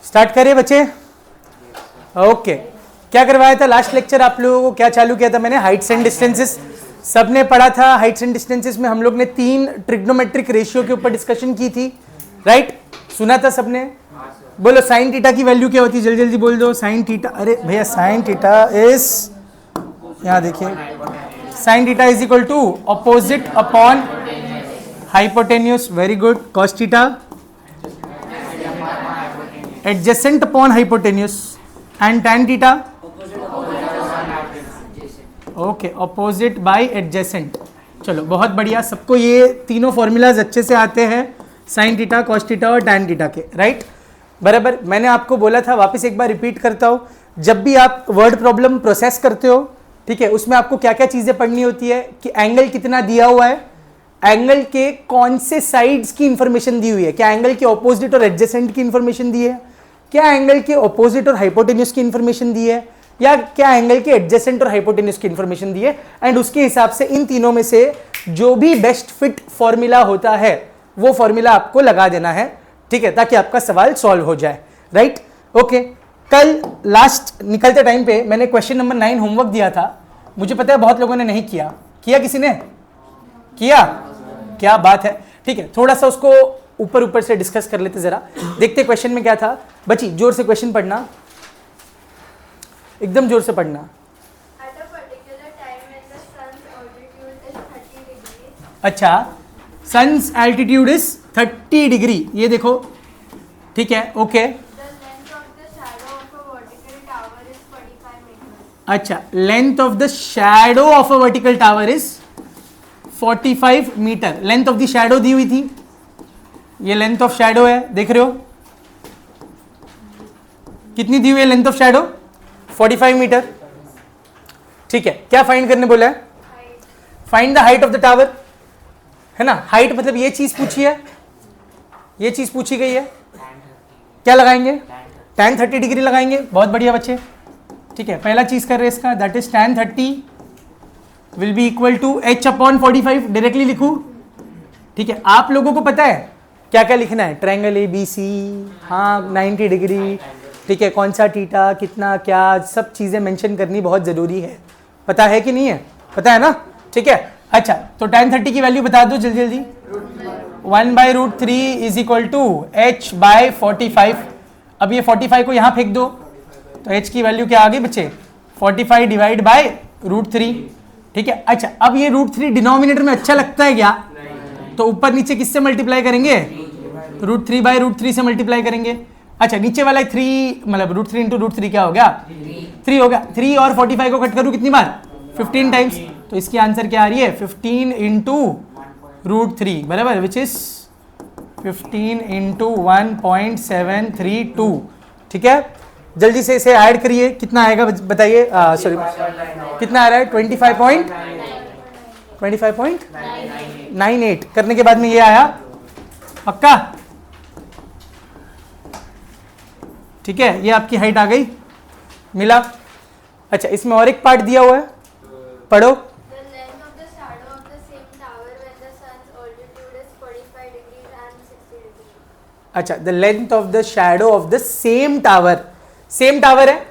Start करें बच्चे? Okay क्या करवाया था लास्ट लेक्चर आप लोगों को? क्या चालू किया था मैंने? हाइट्स एंड डिस्टेंसेस सबने पढ़ा था। हाइट्स एंड डिस्टेंसेस में हम लोग ने 3 ट्रिग्नोमेट्रिक रेशियो के ऊपर डिस्कशन की थी, राइट? सुना था सबने? बोलो साइन थीटा की वैल्यू क्या होती है? जल्दी जल्दी बोल दो। साइन थीटा, अरे भैया साइन थीटा इज, यहाँ देखिए, sine theta is equal to opposite upon hypotenuse, very good. Cos theta adjacent upon hypotenuse and tan theta okay opposite by adjacent. चलो बहुत बढ़िया, सबको ये तीनों फॉर्मूलाज अच्छे से आते हैं, साइन थीटा, कॉस थीटा और tan थीटा के, राइट? बराबर। मैंने आपको बोला था, वापस एक बार रिपीट करता हूँ, जब भी आप वर्ड प्रॉब्लम प्रोसेस करते हो, ठीक है, उसमें आपको क्या क्या चीजें पढ़नी होती है कि एंगल कितना दिया हुआ है, एंगल के कौन से साइड्स की इंफॉर्मेशन दी हुई है, क्या एंगल के ऑपोजिट और एडजेसेंट की इंफॉर्मेशन दी है, क्या एंगल के ऑपोजिट और हाइपोटेन्यूस की इंफॉर्मेशन दी है, या क्या एंगल के एडजेसेंट और हाइपोटेन्यूस की इंफॉर्मेशन दी है, एंड उसके हिसाब से इन तीनों में से जो भी बेस्ट फिट फॉर्मूला होता है वो फॉर्मूला आपको लगा देना है, ठीक है, ताकि आपका सवाल सॉल्व हो जाए, राइट? ओके। कल लास्ट निकलते टाइम पे मैंने क्वेश्चन नंबर 9 होमवर्क दिया था, मुझे पता है बहुत लोगों ने नहीं किया। किया किसी ने? किया? क्या बात है, ठीक है। थोड़ा सा उसको ऊपर ऊपर से डिस्कस कर लेते, जरा देखते क्वेश्चन में क्या था। बच्ची जोर से क्वेश्चन पढ़ना, एकदम जोर से पढ़ना। अच्छा, सन्स एल्टीट्यूड इज 30 डिग्री, ये देखो, ठीक है, ओके। अच्छा, length of the shadow of a vertical tower is 45 metre. Length of the shadow दी हुई थी, ये लेंथ ऑफ शैडो है, देख रहे हो कितनी दी हुई है लेंथ ऑफ शैडो? 45 मीटर, ठीक है। क्या फाइंड करने बोला है? Find the height of the tower, है ना? हाइट मतलब ये चीज पूछी है, ये चीज पूछी गई है। क्या लगाएंगे? tan 30 डिग्री लगाएंगे। बहुत बढ़िया बच्चे, ठीक है। पहला चीज कर रहे हैं इसका, that is tan 30 will be equal to h upon 45। Directly लिखूं, ठीक है। आप लोगों को पता है क्या क्या लिखना है? ट्रायंगल ABC, हाँ 90 डिग्री, ठीक है, कौन सा थीटा, कितना, क्या, सब चीजें मेंशन करनी बहुत जरूरी है। पता है कि नहीं है? पता है ना, ठीक है। अच्छा, तो tan 30 की वैल्यू बता दो जल्दी जल्दी। 1/√3 इज इक्वल टू h/45। अब ये 45 को यहाँ फेंक दो तो h की वैल्यू क्या आ गई बच्चे? 45 डिवाइड बाय √3, ठीक है। अच्छा, अब ये √3 डिनोमिनेटर में अच्छा लगता है क्या? तो ऊपर नीचे किससे मल्टीप्लाई करेंगे? √3/√3 से मल्टीप्लाई करेंगे। अच्छा, नीचे वाला 3 मतलब √3 इंटू √3 क्या हो गया? 3 हो गया। 3 और 45 को कट करूँ कितनी बार? 15 टाइम्स। तो इसकी आंसर क्या आ रही है? 15 इंटू √3 बराबर, विच इज 15 इंटू 1.732, ठीक है। जल्दी से इसे ऐड करिए, कितना आएगा बताइए? सॉरी, कितना आ रहा है? 25.98 करने के बाद में ये आया, पक्का? ठीक है, ये आपकी हाइट आ गई, मिला। अच्छा, इसमें और एक पार्ट दिया हुआ है, पढ़ो। अच्छा, the length of the shadow of the same tower, same tower है,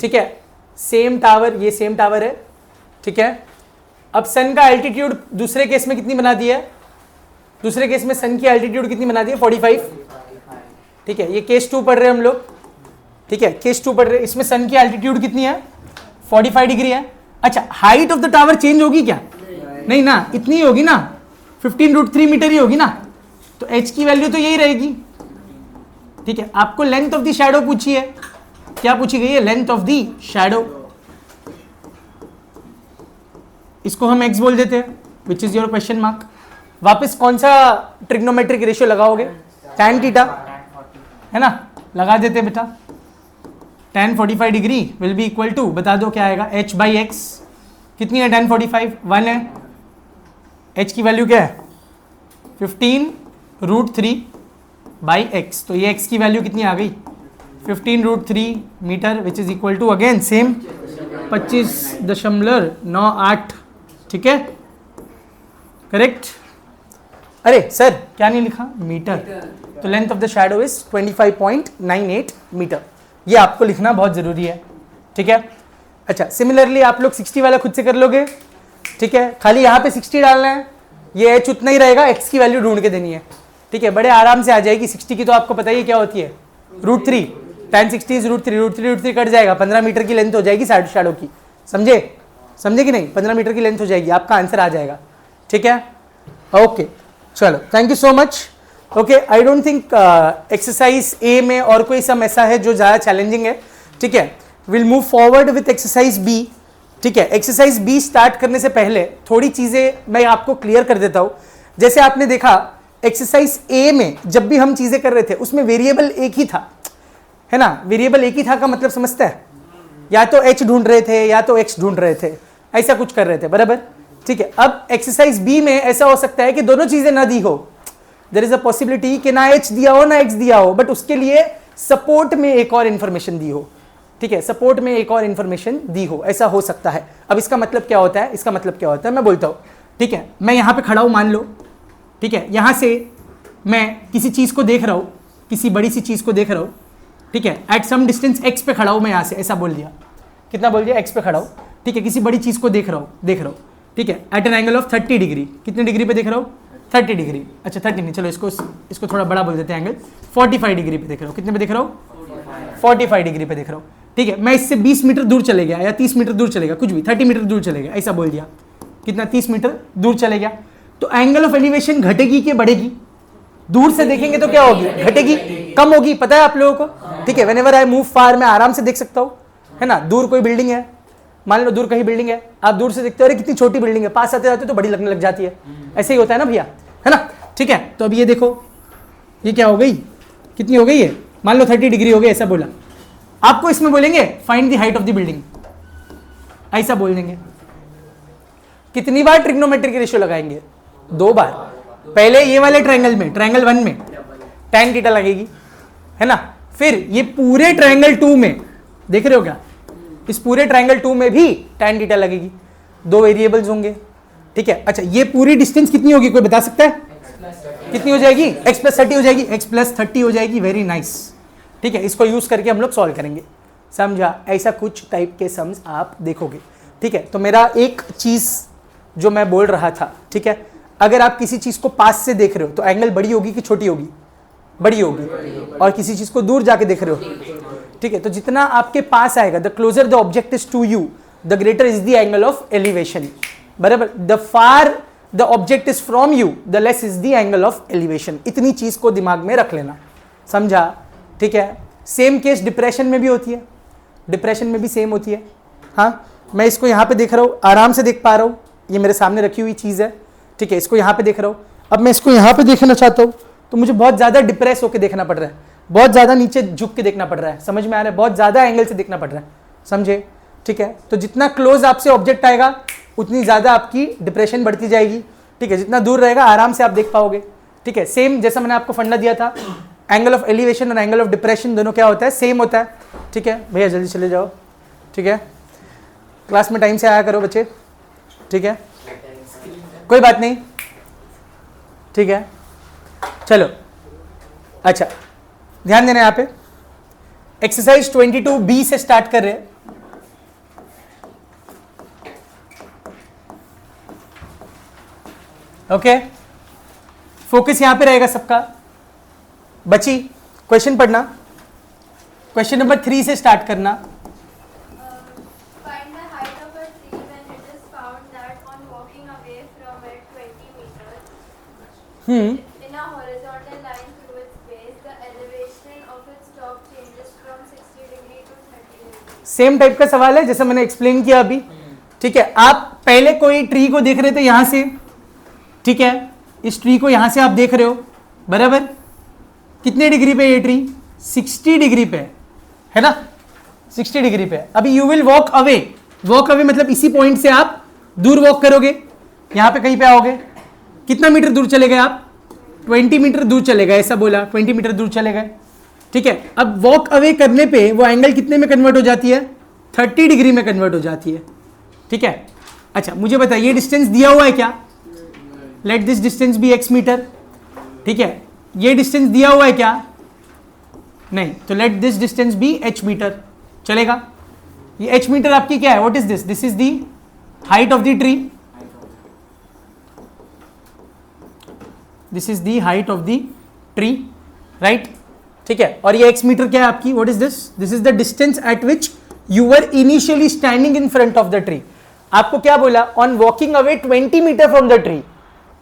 ठीक है, सेम टावर, ये सेम टावर है, ठीक है। अब सन का एल्टीट्यूड दूसरे केस में कितनी बना दी है? दूसरे केस में सन की एल्टीट्यूड कितनी बना दी है? 45, ठीक है। ये केस 2 पढ़ रहे हैं हम लोग, ठीक है, केस 2 पढ़ रहे हैं। इसमें सन की एल्टीट्यूड कितनी है? 45 डिग्री है। अच्छा, height of the tower change होगी क्या? नहीं ना, इतनी ही होगी ना, 15√3 मीटर ही होगी ना, तो h की वैल्यू तो यही रहेगी, ठीक है। आपको लेंथ ऑफ द शैडो पूछी है, क्या पूछी गई है? लेंथ ऑफ द शैडो, इसको हम x बोल देते हैं, which is your question mark. वापस कौन सा ट्रिग्नोमेट्रिक रेशियो लगाओगे? tan थीटा, है ना, लगा देते बेटा। tan 45 degree will be equal to, बता दो क्या आएगा? h/x। कितनी है tan 45? 1 है। h की वैल्यू क्या है? 15√3 बाई x, तो ये x की वैल्यू कितनी आ गई? 15√3 metre, which is equal to again same 25.98, ठीक है, करेक्ट। अरे सर क्या नहीं लिखा? मीटर, तो length of the shadow is 25.98 metre. ये आपको लिखना बहुत जरूरी है, ठीक है। अच्छा, सिमिलरली आप लोग 60 वाला खुद से कर लोगे, ठीक है। खाली यहाँ पे 60 डालना है, ये h उतना ही रहेगा, x की वैल्यू ढूंढ के देनी है, ठीक है। बड़े आराम से आ जाएगी। 60 की तो आपको पता ही क्या होती है, √3, tan 60 इज √3 कट जाएगा, 15 मीटर की लेंथ हो जाएगी शैडो की। समझे कि नहीं, 15 मीटर की लेंथ हो जाएगी, आपका आंसर आ जाएगा, ठीक है। ओके चलो, thank you so much. Okay, I don't think exercise ए में और कोई सम ऐसा है जो ज़्यादा चैलेंजिंग है, ठीक है। Will move forward with exercise B, ठीक है। एक्सरसाइज बी स्टार्ट करने से पहले थोड़ी चीज़ें मैं आपको क्लियर कर देता हूँ। जैसे आपने देखा एक्सरसाइज ए में जब भी हम चीज़ें कर रहे थे उसमें वेरिएबल एक ही था, है ना। वेरिएबल एक ही था का मतलब समझता है, या तो h ढूंढ रहे थे या तो x ढूंढ रहे थे, ऐसा कुछ कर रहे थे, बराबर, ठीक है। अब एक्सरसाइज बी में ऐसा हो सकता है कि दोनों चीजें ना दी हो, देयर इज अ पॉसिबिलिटी कि ना h दिया हो ना x दिया हो, बट उसके लिए सपोर्ट में एक और इंफॉर्मेशन दी हो, ठीक है। सपोर्ट में एक और इंफॉर्मेशन दी हो, ऐसा हो सकता है। अब इसका मतलब क्या होता है, इसका मतलब क्या होता है मैं बोलता हूँ, ठीक है। मैं यहाँ पे खड़ा हूँ मान लो, ठीक है। यहाँ से मैं किसी चीज़ को देख रहा हूँ, किसी बड़ी सी चीज़ को देख रहा हूँ, ठीक है। एट सम डिस्टेंस x पे खड़ा हूँ मैं, यहाँ से ऐसा बोल दिया, कितना बोल दिया, x पे खड़ा हूँ, ठीक है। किसी बड़ी चीज़ को देख रहा हूँ, ठीक है। At an angle of 30 degree, कितने डिग्री पे देख रहा हूँ, 30 डिग्री। अच्छा 30 नहीं, चलो इसको थोड़ा बड़ा बोल देते हैं, एंगल 45 डिग्री पे देख रहा हूँ। कितने पे देख रहा हूँ, 45 डिग्री पे देख रहा हूँ, ठीक है। मैं इससे 20 मीटर दूर चले गया या 30 मीटर दूर चलेगा, कुछ भी 30 मीटर दूर चलेगा, ऐसा बोल दिया, कितना 30 मीटर दूर चले गया। तो एंगल ऑफ एलिवेशन घटेगी कि बढ़ेगी, दूर से देखेंगे तो क्या होगी, घटेगी, कम होगी, पता है आप लोगों को, ठीक है। व्हेनेवर आई मूव फार, मैं आराम से देख सकता हूँ, है ना। दूर कोई बिल्डिंग है, मान लो दूर कहीं बिल्डिंग है, आप दूर से देखते हो अरे कितनी छोटी बिल्डिंग है, पास आते जाते तो बड़ी लगने लग जाती है, ऐसे ही होता है ना भैया, है ना, ठीक है। तो अब ये देखो, ये क्या हो गई, कितनी हो गई है, मान लो 30 डिग्री हो गई, ऐसा बोला। आपको इसमें बोलेंगे find the height of the building, ऐसा बोल देंगे। कितनी बार ट्रिग्नोमेट्रिक रेशियो लगाएंगे, 2 बार। पहले ये वाले ट्रायंगल में, ट्रायंगल 1 में tan थीटा लगेगी, है ना। फिर ये पूरे ट्रायंगल 2 में, देख रहे हो क्या, इस पूरे ट्रायंगल 2 में भी tan थीटा लगेगी, 2 वेरिएबल्स होंगे, ठीक है। अच्छा, ये पूरी डिस्टेंस कितनी होगी, कोई बता सकता है कितनी हो जाएगी, x + 30 हो जाएगी, x + 30 हो जाएगी, वेरी नाइस, ठीक है। इसको यूज करके हम लोग सॉल्व करेंगे, समझा। ऐसा कुछ टाइप के सम्स आप देखोगे, ठीक है। तो मेरा एक चीज जो मैं बोल रहा था, ठीक है, अगर आप किसी चीज को पास से देख रहे हो तो एंगल बड़ी होगी कि छोटी होगी, बड़ी होगी, और किसी चीज को दूर जाके देख रहे हो, ठीक है, तो जितना आपके पास आएगा, the closer the object is to you, the greater is the angle of elevation, बराबर। The far the object is from you, the less is the angle of elevation. इतनी चीज को दिमाग में रख लेना, समझा, ठीक है। सेम केस डिप्रेशन में भी होती है, डिप्रेशन में भी सेम होती है। हाँ, मैं इसको यहाँ पे देख रहा हूँ, आराम से देख पा रहा हूँ, ये मेरे सामने रखी हुई चीज़ है, ठीक है। इसको यहाँ पे देख रहा हूँ, अब मैं इसको यहाँ पे देखना चाहता हूँ तो मुझे बहुत ज़्यादा डिप्रेस होकर देखना पड़ रहा है, बहुत ज़्यादा नीचे झुक के देखना पड़ रहा है, समझ में आ रहा है, बहुत ज़्यादा एंगल से देखना पड़ रहा है, समझे, ठीक है। तो जितना क्लोज आपसे ऑब्जेक्ट आएगा उतनी ज़्यादा आपकी डिप्रेशन बढ़ती जाएगी, ठीक है। जितना दूर रहेगा आराम से आप देख पाओगे, ठीक है। सेम जैसा मैंने आपको फंडा दिया था, एंगल ऑफ एलिवेशन और एंगल ऑफ डिप्रेशन दोनों क्या होता है, सेम होता है, ठीक है। भैया जल्दी चले जाओ, ठीक है, क्लास में टाइम से आया करो बच्चे, ठीक है, कोई बात नहीं, ठीक है। चलो, अच्छा ध्यान देना, यहाँ पे एक्सरसाइज 22B से स्टार्ट कर रहे हैं। ओके, फोकस यहां पे रहेगा सबका। बची क्वेश्चन पढ़ना, क्वेश्चन नंबर 3 से स्टार्ट करना। Find the height of a tree when it is found that on walking away from it 20 meters in a horizontal line through its base, the elevation of its top changes from 60 degree to 30 degree. Same type का सवाल है जैसा मैंने explain किया अभी, ठीक है। आप पहले कोई ट्री को देख रहे थे यहां से, ठीक है, इस ट्री को यहां से आप देख रहे हो, बराबर। कितने डिग्री पे ये ट्री, 60 डिग्री पे है ना, 60 डिग्री पे। अभी you will walk away, walk away मतलब इसी पॉइंट से आप दूर वॉक करोगे, यहां पे कहीं पे आओगे, कितना मीटर दूर चले गए आप, 20 मीटर दूर चले गए, ऐसा बोला, 20 मीटर दूर चले गए, ठीक है। अब वॉक अवे करने पे वो एंगल कितने में कन्वर्ट हो जाती है, 30 डिग्री में कन्वर्ट हो जाती है, ठीक है। अच्छा मुझे बताइए डिस्टेंस दिया हुआ है क्या, let this distance be x metre, ठीक है। ये डिस्टेंस दिया हुआ है क्या? नहीं, तो let this distance be h metre, चलेगा? ये h मीटर आपकी क्या है? What is this? This is the height of the tree, this is the height of the tree, right? ठीक है, और ये x मीटर क्या है आपकी? What is this? This is the distance at which you were initially standing in front of the tree. आपको क्या बोला? On walking away 20 metre from the tree,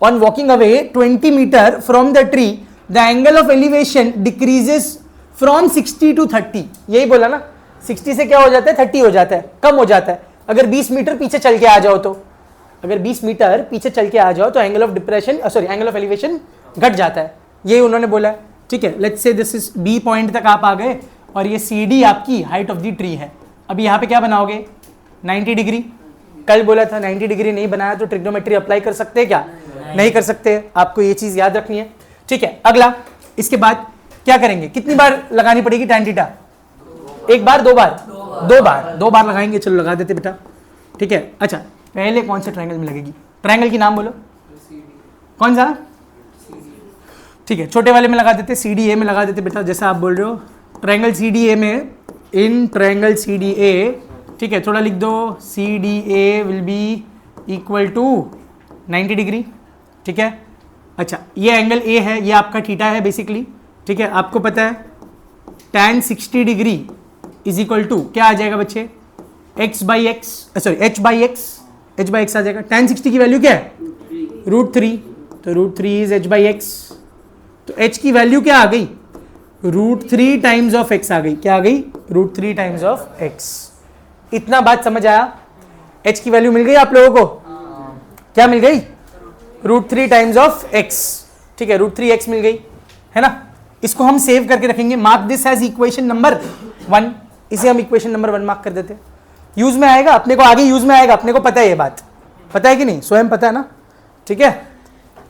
on walking away 20 metre from the tree the angle of elevation decreases from 60 to 30. यही बोला ना, 60 से क्या हो जाता है? 30 हो जाता है, कम हो जाता है. अगर 20 मीटर पीछे चल के आ जाओ तो, अगर 20 मीटर पीछे चल के आ जाओ तो angle of depression sorry angle of elevation घट जाता है. यही उन्होंने बोला है. ठीक है, let's say this is B point तक आप आ गए और ये सी डी आपकी हाइट ऑफ द ट्री है. अभी यहाँ पे क्या बनाओगे? 90 डिग्री. कल बोला था 90 डिग्री नहीं बनाया तो ट्रिग्नोमेट्री अप्लाई कर सकते हैं क्या? नहीं कर सकते. आपको ये चीज याद रखनी है. ठीक है, अगला इसके बाद क्या करेंगे? कितनी बार लगानी पड़ेगी tan थीटा? एक बार, दो बार? दो बार लगाएंगे. चलो लगा देते बेटा. ठीक है, अच्छा पहले कौन से ट्रायंगल में लगेगी? ट्रायंगल की नाम बोलो. कौन सा? ठीक है, छोटे वाले में लगा देते, CDA में लगा देते बेटा, जैसा आप बोल रहे हो. ट्रायंगल CDA में, इन ट्रायंगल CDA, ठीक है, थोड़ा लिख दो. CDA will be equal to 90 degree. ठीक है, अच्छा ये एंगल A है, ये आपका थीटा है बेसिकली. ठीक है, आपको पता है tan 60 degree is equal to क्या आ जाएगा बच्चे? h बाई एक्स आ जाएगा. tan 60 की वैल्यू क्या है? √3. तो √3 इज h बाई एक्स. तो h की वैल्यू क्या आ गई? √3 टाइम्स ऑफ x आ गई. क्या आ गई? √3 टाइम्स ऑफ x. इतना बात समझ आया? h की वैल्यू मिल गई आप लोगों को? क्या मिल गई? √3 टाइम्स ऑफ x. ठीक है, √3x मिल गई है ना. इसको हम सेव करके रखेंगे. Mark this as equation number 1. इसे हम इक्वेशन नंबर 1 मार्क कर देते. यूज में आएगा अपने को, आगे यूज में आएगा. अपने को पता है ये बात, पता है कि नहीं? स्वयं पता है ना. ठीक है,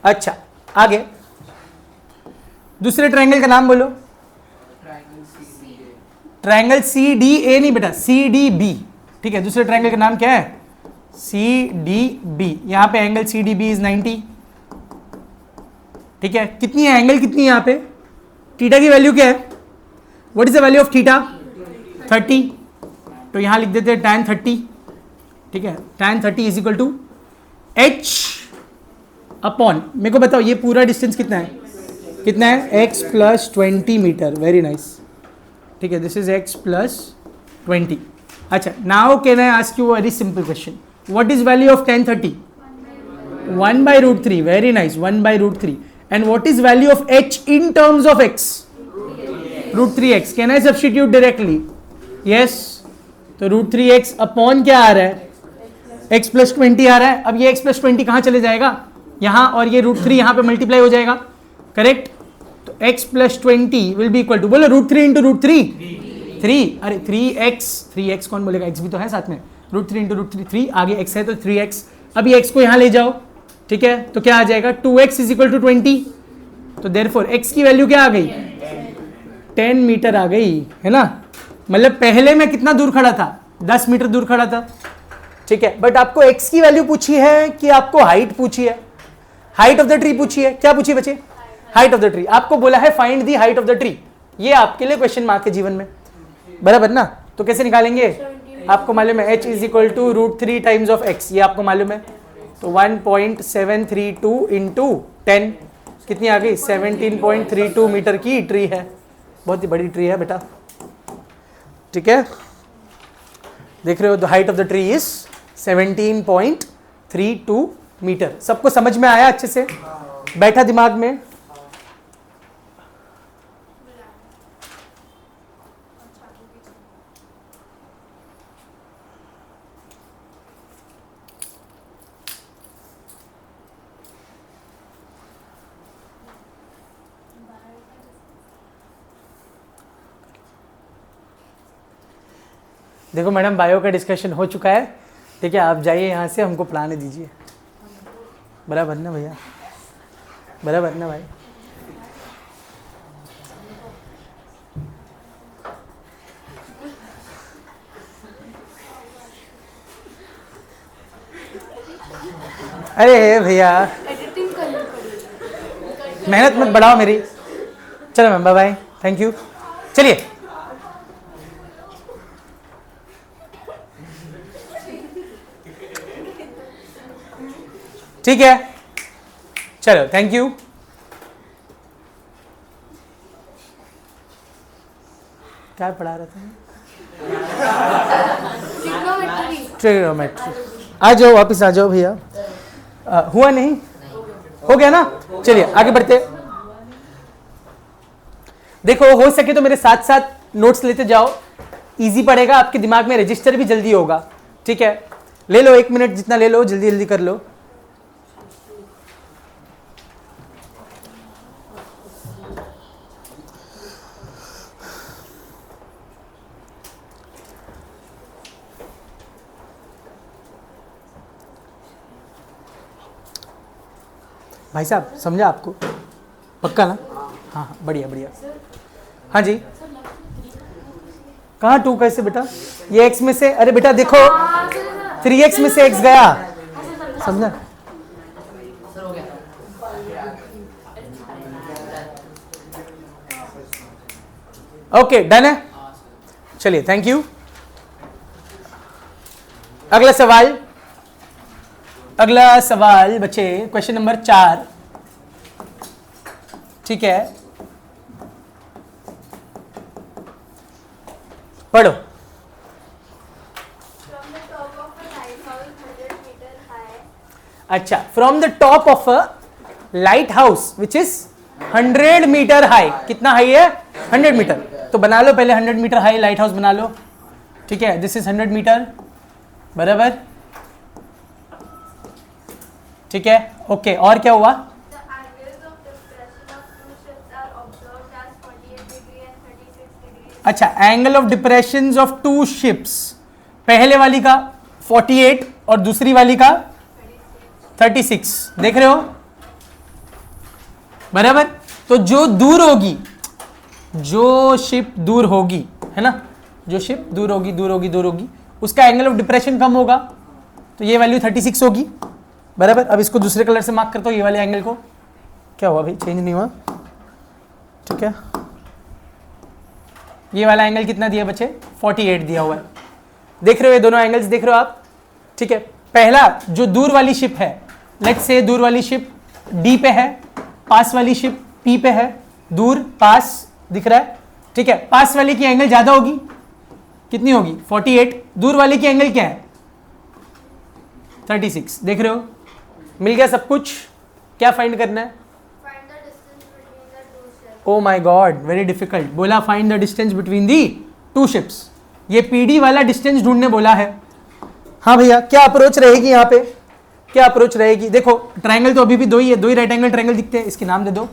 अच्छा आगे दूसरे ट्रायंगल का नाम बोलो. ट्रायंगल CDA नहीं बेटा, CDB. ठीक है, दूसरे ट्रायंगल का नाम क्या है? CDB. यहां पे एंगल CDB इज 90. ठीक है, कितनी है एंगल? कितनी है यहाँ पे? थीटा की वैल्यू क्या है? What is the value of theta? 30. तो यहां लिख देते हैं tan 30. ठीक है, tan 30 is equal to h upon, मेरे को बताओ ये पूरा डिस्टेंस कितना है? कितना है? x plus 20 metre. Very nice. ठीक है, दिस इज x प्लस 20. अच्छा, now can I ask you very simple question. What is value of tan 30? 1 by √3. Very nice, 1 by √3. And what is value of h in terms of x? √3x. Can I substitute directly? Yes. तो √3x upon क्या आ रहा है? x plus 20 आ रहा है. अब ये x plus 20 कहाँ चले जाएगा? यहाँ, और ये √3 यहाँ पे मल्टीप्लाई हो जाएगा. करेक्ट. तो x plus 20 will be equal to, बोलो √3 इंटू √3 3. अरे 3x कौन बोलेगा? x भी तो है साथ में. √3 इंटू √3 3, आगे x है तो 3x. अब ये x को यहाँ ले जाओ. ठीक है, तो क्या आ जाएगा? 2x is equal to 20. तो देयरफॉर x की वैल्यू क्या आ गई? 10 मीटर आ गई है ना. मतलब पहले मैं कितना दूर खड़ा था? 10 मीटर दूर खड़ा था. ठीक है, बट आपको x की वैल्यू पूछी है कि आपको हाइट पूछी है? हाइट ऑफ द ट्री पूछी है. क्या पूछी बच्चे? Height of the tree. आपको बोला है find the height of the tree. ये आपके लिए क्वेश्चन मार्क है जीवन में, बराबर ना. तो कैसे निकालेंगे? आपको मालूम है h is equal to √3 times of x. ये आपको मालूम है. तो 1.732 इंटू 10 कितनी आ गई? 17.32 मीटर की ट्री है. बहुत ही बड़ी ट्री है बेटा. ठीक है, देख रहे हो? The height of the tree is 17.32 metre. सबको समझ में आया? अच्छे से बैठा दिमाग में? देखो मैडम, बायो का डिस्कशन हो चुका है. ठीक है, आप जाइए यहाँ से, हमको पढ़ाने दीजिए. बराबर ना भैया? बराबर ना भाई? अरे भैया, मेहनत मत बढ़ाओ मेरी. चलो ma'am, bye bye, thank you. चलिए, ठीक है, चलो, थैंक यू। क्या पढ़ा रहा था? ट्रिग्नोमेट्री। आ जाओ, वापस आ जाओ भैया। हुआ नहीं? हो गया ना? चलिए आगे बढ़ते। देखो, हो सके तो मेरे साथ साथ नोट्स लेते जाओ, इजी पड़ेगा, आपके दिमाग में रजिस्टर भी जल्दी होगा। ठीक है, ले लो 1 मिनट जितना ले लो, जल्दी जल्दी कर लो। भाई साहब समझा आपको? पक्का ना? हाँ हाँ, बढ़िया बढ़िया। हाँ जी, कहाँ 2 कैसे बेटा? ये x में से, अरे बेटा देखो 3x में से x गया, समझा? ओके, डन है। चलिए, थैंक यू। अगला सवाल, अगला सवाल बच्चे, क्वेश्चन नंबर 4। ठीक है, पढ़ो। अच्छा, from the top of a lighthouse which is 100 metre high. कितना हाई है? 100 मीटर। तो बना लो पहले 100 मीटर हाई लाइट हाउस बना लो। ठीक है, दिस इज 100 मीटर, बराबर। ठीक है, ओके, और क्या हुआ? अच्छा, angle of depression of 2 ships, पहले वाली का 48 और दूसरी वाली का 36, देख रहे हो, बराबर। तो जो दूर होगी, जो शिप दूर होगी, है ना, जो शिप दूर होगी, उसका एंगल ऑफ डिप्रेशन कम होगा, तो ये वैल्यू 36 होगी, बराबर। अब इसको दूसरे कलर से मार्क करता हूँ, ये वाले एंगल को। क्या हुआ भाई, चेंज नहीं हुआ? ठीक है, ये वाला एंगल कितना दिया बच्चे? 48 दिया हुआ है। देख रहे हो ये दोनों एंगल्स, देख रहे हो आप? ठीक है, पहला जो दूर वाली शिप है, लेट्स से दूर वाली शिप डी पे है, पास वाली शिप पी पे है, दूर पास दिख रहा है। ठीक है, पास वाले की एंगल ज्यादा होगी, कितनी होगी? 48। दूर वाले की एंगल क्या है? 36। देख रहे हो, मिल गया सब कुछ। क्या फाइंड करना है? ओ माई गॉड, वेरी डिफिकल्ट। बोला find the distance between the 2 ships. ये पीडी वाला डिस्टेंस ढूंढने बोला है। हाँ भैया, क्या अप्रोच रहेगी यहाँ पे? क्या अप्रोच रहेगी? देखो, ट्रायंगल तो अभी भी 2 ही है, 2 ही राइट एंगल ट्रायंगल दिखते हैं। इसके नाम दे दो,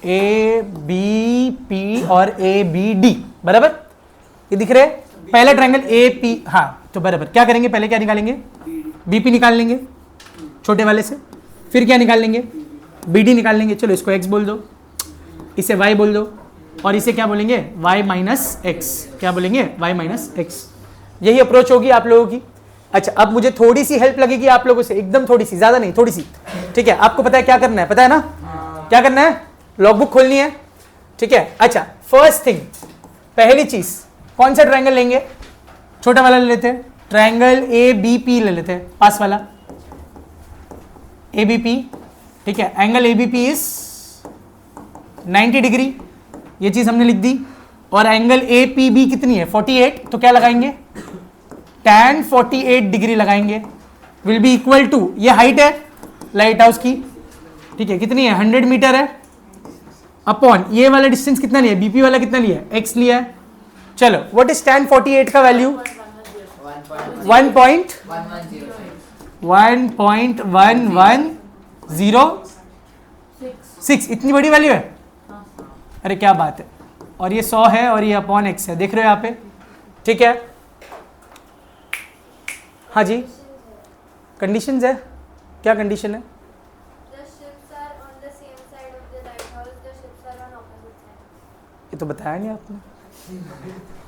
ए बी पी और ए बी डी, बराबर। ये दिख रहे हैं, पहला ट्रायंगल ए पी। हाँ, तो बराबर। क्या करेंगे? पहले क्या निकालेंगे? बीपी निकाल लेंगे छोटे वाले से, फिर क्या निकाल लेंगे? बीडी निकाल लेंगे। चलो, इसको एक्स बोल दो, इसे y बोल दो, और इसे क्या बोलेंगे? y minus x. क्या बोलेंगे? y minus x. यही अप्रोच होगी आप लोगों की। अच्छा, अब मुझे थोड़ी सी हेल्प लगेगी आप लोगों से, एकदम थोड़ी सी, ज्यादा नहीं, थोड़ी सी। ठीक है, आपको पता है क्या करना है? पता है ना क्या करना है? लॉग बुक खोलनी है। ठीक है, अच्छा, फर्स्ट थिंग, पहली चीज, कौन सा ट्रायंगल लेंगे? छोटा वाला ले लेते हैं, ट्रायंगल ए बी पी ले लेते हैं, पास वाला ए बी पी। ठीक है, angle A B P is 90 degree, ये चीज हमने लिख दी। और एंगल ए पी बी कितनी है? 48। तो क्या लगाएंगे? tan 48 डिग्री लगाएंगे, विल बी इक्वल टू, ये हाइट है लाइट हाउस की, ठीक है, कितनी है? 100 मीटर है, अपॉन ये वाला डिस्टेंस कितना लिया? बीपी वाला कितना लिया? x लिया है। चलो, व्हाट इज tan 48 का वैल्यू? 1.1106। इतनी बड़ी वैल्यू है? अरे क्या बात है। और ये 100 है और ये अपॉन x है, देख रहे हो यहाँ पे? ठीक है, हाँ जी, कंडीशंस है। क्या कंडीशन है? ये तो बताया नहीं आपने।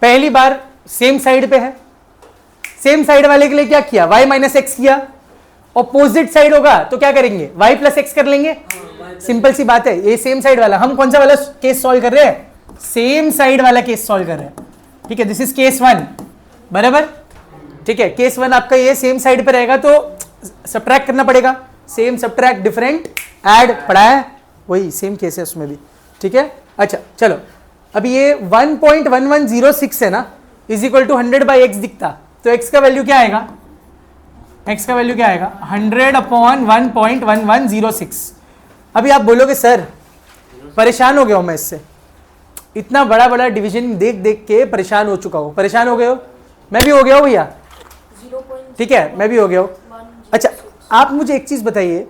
पहली बार सेम साइड पे है, सेम साइड वाले के लिए क्या किया? y माइनस एक्स किया, ऑपोजिट साइड होगा तो क्या करेंगे, y प्लस एक्स कर लेंगे, सिंपल सी बात है। ये सेम साइड वाला, हम कौन सा वाला केस सॉल्व कर रहे हैं, सेम साइड वाला केस सॉल्व कर रहे हैं, ठीक है। दिस इज केस 1 बराबर, ठीक है। केस 1 आपका ये सेम साइड पे रहेगा तो सब्ट्रैक्ट करना पड़ेगा, सेम सब्ट्रैक्ट डिफरेंट ऐड पढ़ा है, वही सेम केस है उसमें भी, ठीक है। अच्छा चलो, अभी ये 1.1106 है ना, is equal to 100 by x दिखता, तो x का वैल्यू क्या आएगा, x का वैल्यू क्या आएगा 100 अपॉन 1.1106। अभी आप बोलोगे सर परेशान हो गया हूं मैं इससे, इतना बड़ा बड़ा डिवीजन देख देख के परेशान हो चुका हूं। परेशान हो गए हो, मैं भी हो गया हूं भैया, ठीक है, मैं भी हो गया हूं। अच्छा आप मुझे एक चीज बताइए,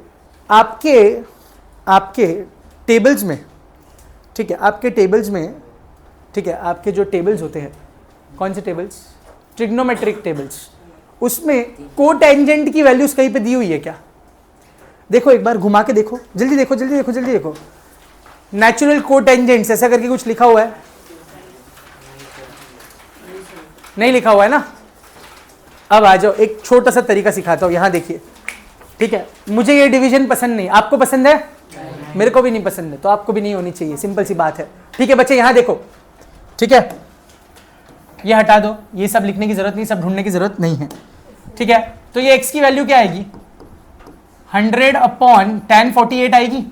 आपके टेबल्स में, ठीक है, आपके टेबल्स में, ठीक है, आपके जो टेबल्स होते हैं, कौन से टेबल्स, ट्रिग्नोमेट्रिक टेबल्स, उसमें कोटेंजेंट की वैल्यूज कहीं पे दी हुई है क्या, देखो एक बार घुमा के देखो, जल्दी देखो जल्दी देखो जल्दी देखो, नेचुरल कोटेंजेंट्स ऐसा करके कुछ लिखा हुआ है, नहीं लिखा हुआ है ना। अब आ जाओ, एक छोटा सा तरीका सिखाता हूं, यहां देखिए, ठीक है। मुझे ये डिवीजन पसंद नहीं, आपको पसंद है, मेरे को भी नहीं पसंद है, तो आपको भी नहीं होनी चाहिए, सिंपल सी बात है, ठीक है बच्चे। यहां देखो, ठीक है, ये हटा दो, ये सब लिखने की जरूरत नहीं, सब ढूंढने की जरूरत नहीं है, ठीक है। तो ये x की वैल्यू क्या आएगी, 100 अपॉन tan 48 आएगी,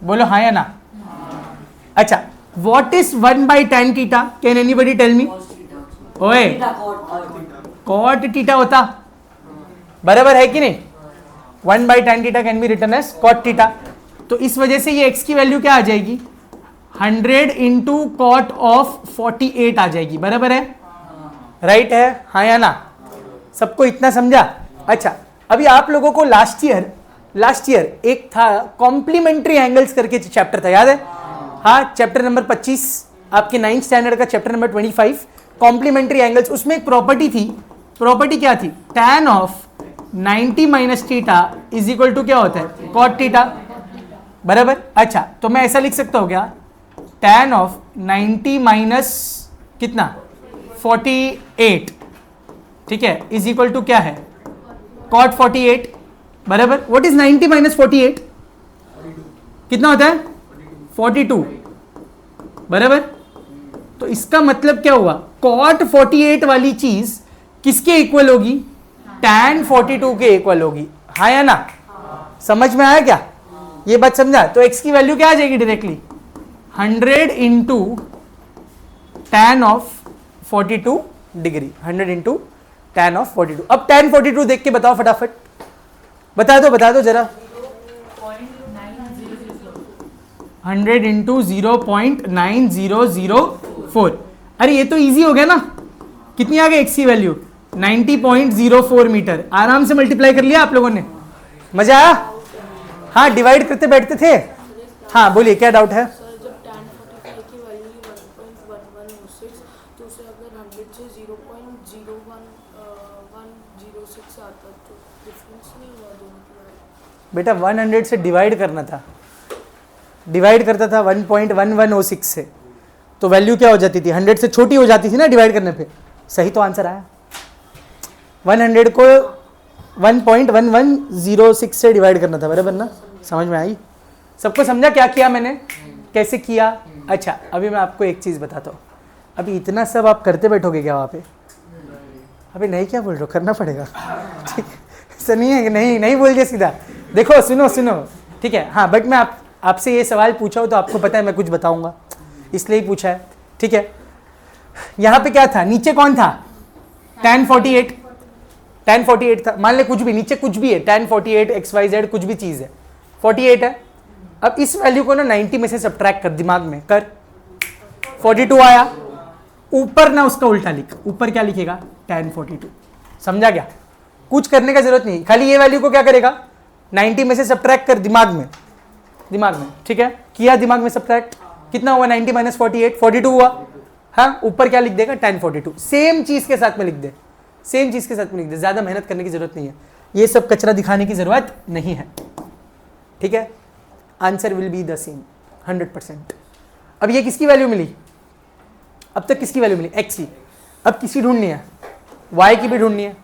बोलो हाँ या ना। अच्छा, what is 1 by tan theta, can anybody tell me, ओए कॉट थीटा होता, बराबर है कि नहीं, 1 by tan theta can be written as cot theta, तो इस वजह से ये x की वैल्यू क्या आ जाएगी 100 इंटू कॉट ऑफ 48 आ जाएगी, बराबर है, राइट है, हाँ या ना, सबको इतना समझा। अच्छा अभी आप लोगों को लास्ट ईयर एक था कॉम्प्लीमेंट्री एंगल्स करके चैप्टर था, याद है, हाँ चैप्टर नंबर 25 आपके 9th स्टैंडर्ड का चैप्टर नंबर 25 कॉम्प्लीमेंट्री एंगल्स, उसमें एक प्रॉपर्टी थी, प्रॉपर्टी क्या थी, tan of 90 minus theta is equal to क्या होता है कॉट थीटा, बराबर। अच्छा तो मैं ऐसा लिख सकता हूं क्या, tan ऑफ 90 माइनस कितना 48, ठीक है, इज इक्वल टू क्या है कॉट 48, बराबर। व्हाट इज 90 माइनस 48, कितना होता है 42, बराबर। तो इसका मतलब क्या हुआ, कॉट 48 वाली चीज किसके इक्वल होगी, tan 42 के इक्वल होगी, हाँ या ना, समझ में आया क्या, ये बात समझा। तो x की वैल्यू क्या आ जाएगी directly 100 into tan of 42 degree, 100 into tan of 42। अब tan 42 देख के बताओ फटाफट, बता दो जरा, 100 इंटू 0.9004, अरे ये तो इजी हो गया ना, कितनी आ गई x की वैल्यू 90.04 मीटर, आराम से मल्टीप्लाई कर लिया आप लोगों ने, मजा आया, हाँ डिवाइड करते बैठते थे, हाँ बोलिए क्या डाउट है। सर जब tan 45 की वैल्यू 1.1106 तो उसे अगर 100 से 0.01106 आता तो डिफरेंस नहीं हुआ दोनों की वैल्यू, बेटा 100 से डिवाइड करना था, डिवाइड करता था 1.1106 से, तो वैल्यू क्या हो जाती थी 100 से छोटी हो जाती थी ना डिवाइड करने पे, सही तो आंसर आया, 100 को 1.1106 से डिवाइड करना था, बराबर ना, समझ में आई, सबको समझा क्या किया मैंने, कैसे किया। अच्छा अभी मैं आपको एक चीज़ बताता हूँ, अभी इतना सब आप करते बैठोगे क्या वहाँ पे, अभी नहीं क्या बोल रहे हो, करना पड़ेगा, ठीक है, ऐसा नहीं है कि नहीं बोल दिया सीधा, देखो सुनो, ठीक है, हाँ बट मैं आपसे ये सवाल पूछा हो तो आपको पता है मैं कुछ बताऊंगा, इसलिए ही पूछा है, ठीक है। यहाँ पे क्या था, नीचे कौन था tan 48 था, मान ले कुछ भी नीचे कुछ भी है, tan 48 XYZ कुछ भी चीज़ है, 48 है। अब इस वैल्यू को ना 90 में से सब्ट्रैक्ट कर, दिमाग में कर, 42 आया, ऊपर ना उसका उल्टा लिख, ऊपर क्या लिखेगा tan 42, समझा क्या, कुछ करने का जरूरत नहीं, खाली ये वैल्यू को क्या करेगा 90 में से सब्ट्रैक्ट कर दिमाग में, ठीक है, किया दिमाग में सब्ट्रैक्ट, कितना हुआ 90 माइनस 48, 42 हुआ, हाँ ऊपर क्या लिख देगा tan 42, सेम चीज के साथ में लिख दे, ज्यादा मेहनत करने की जरूरत नहीं है, ये सब कचरा दिखाने की जरूरत नहीं है, ठीक है, answer will be the same 100%। अब ये किसकी वैल्यू मिली, अब तक किसकी वैल्यू मिली x की, अब किसकी ढूंढनी है, y की भी ढूंढनी है,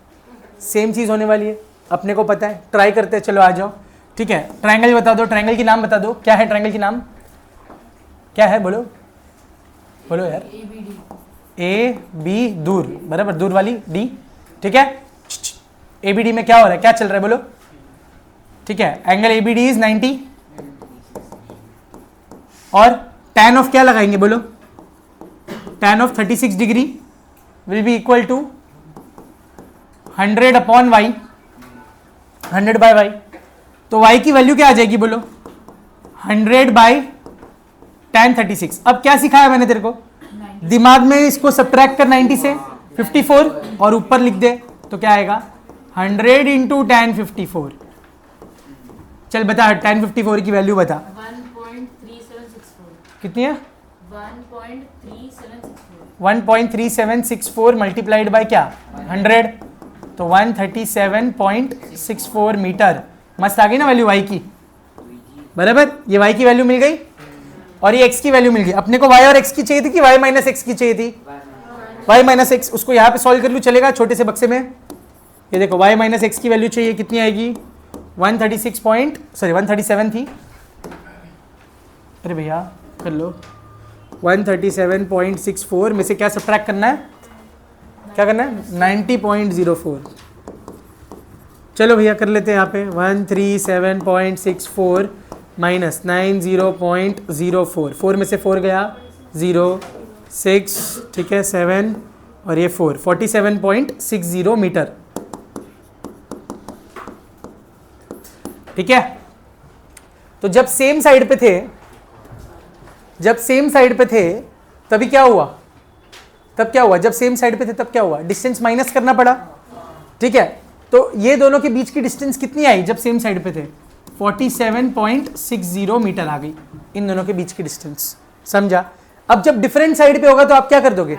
सेम चीज होने वाली है, अपने को पता है, ट्राई करते हैं, चलो आ जाओ। ठीक है, ट्रायंगल बता दो, ट्रायंगल की नाम बता दो, क्या है ट्रायंगल की नाम, क्या है, बोलो बोलो यार। ए बी दूर, बराबर, दूर वाली डी। ठीक है, ए बी डी में क्या हो रहा है, क्या चल रहा है, बोलो। ठीक है, angle A B D is 90 और tan ऑफ क्या लगाएंगे, बोलो। tan of 36 degree will be equal to 100 upon y, 100 by y. तो y की वैल्यू क्या आ जाएगी, बोलो 100 बाय tan 36। अब क्या सिखाया मैंने तेरे को, दिमाग में इसको सब्ट्रैक्ट कर 90 से 54 और ऊपर लिख दे, तो क्या आएगा 100 इंटू tan 54। चल बता, tan 54 की वैल्यू बता 1.3764 कितनी है, 1.3764 1.3764 मल्टीप्लाइड बाय क्या 100, तो 137.64 मीटर। मस्त आ गई ना वैल्यू y की, बराबर। ये y की वैल्यू मिल गई और ये x की वैल्यू मिल गई। अपने को y और x की चाहिए थी कि y माइनस एक्स की चाहिए थी, y माइनस एक्स। उसको यहाँ पे सॉल्व कर लूँ, चलेगा, छोटे से बक्से में। ये देखो y माइनस एक्स की वैल्यू चाहिए, कितनी आएगी 137 थी, अरे भैया कर लो, 137.64 में से क्या सब्ट्रैक्ट करना है, क्या करना है 90.04। चलो भैया कर लेते हैं यहाँ पे 137.64 माइनस 90.04, 4 में से 4 गया 0, 6, ठीक है 7 और ये 4, 47.60 मीटर। ठीक है, तो जब सेम साइड पे थे, तभी क्या हुआ, जब सेम साइड पे थे तब क्या हुआ, डिस्टेंस माइनस करना पड़ा। ठीक है, तो ये दोनों के बीच की डिस्टेंस कितनी आई जब सेम साइड पे थे, 47.60 मीटर आ गई इन दोनों के बीच की डिस्टेंस, समझा। अब जब डिफरेंट साइड पे होगा तो आप क्या कर दोगे,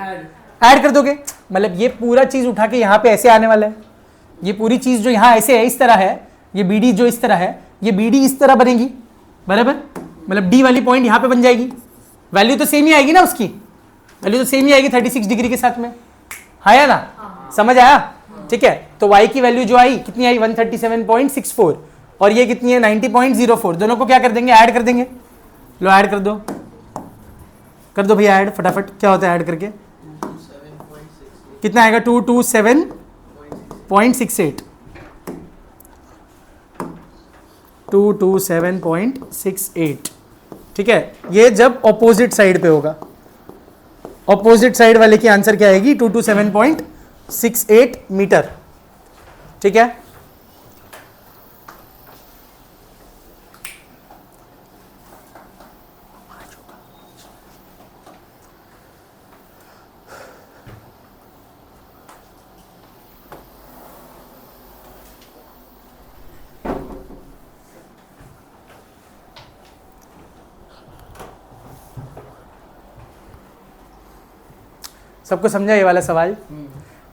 ऐड कर दोगे। मतलब ये पूरा चीज उठा के यहाँ पे ऐसे आने वाला है, ये पूरी चीज जो यहाँ ऐसे है इस तरह है, ये बी डी जो इस तरह है, ये बी डी इस तरह बनेगी, बराबर। मतलब डी वाली पॉइंट यहाँ पे बन जाएगी, वैल्यू तो सेम ही आएगी ना, उसकी वैल्यू तो सेम ही आएगी 36 डिग्री के साथ में, हाँ या ना, समझ आया। ठीक है, तो y की वैल्यू जो आई कितनी आई 137.64 और ये कितनी है 90.04, दोनों को क्या कर देंगे, ऐड कर देंगे। लो ऐड कर दो भैया ऐड फटाफट, क्या होता है ऐड करके, कितना आएगा 227.68, 227.68। ठीक है, ये जब ऑपोजिट साइड पे होगा, ऑपोजिट साइड वाले की आंसर क्या आएगी 227.68 मीटर। ठीक है, सबको समझा ये वाला सवाल।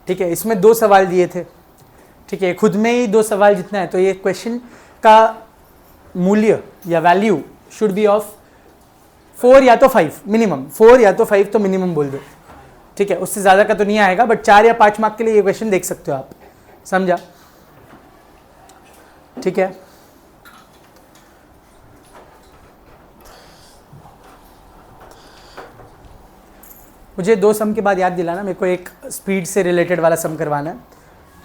ठीक है, इसमें 2 सवाल दिए थे। ठीक है, खुद में ही 2 सवाल जितना है, तो ये क्वेश्चन का मूल्य या वैल्यू शुड बी ऑफ 4 या तो 5 मिनिमम, 4 या तो 5 तो मिनिमम बोल दो। ठीक है, उससे ज़्यादा का तो नहीं आएगा, बट 4 या 5 मार्क के लिए ये क्वेश्चन देख सकते हो आप, समझा। ठीक है, मुझे 2 सम के बाद याद दिलाना, मेरे को एक स्पीड से रिलेटेड वाला सम करवाना है।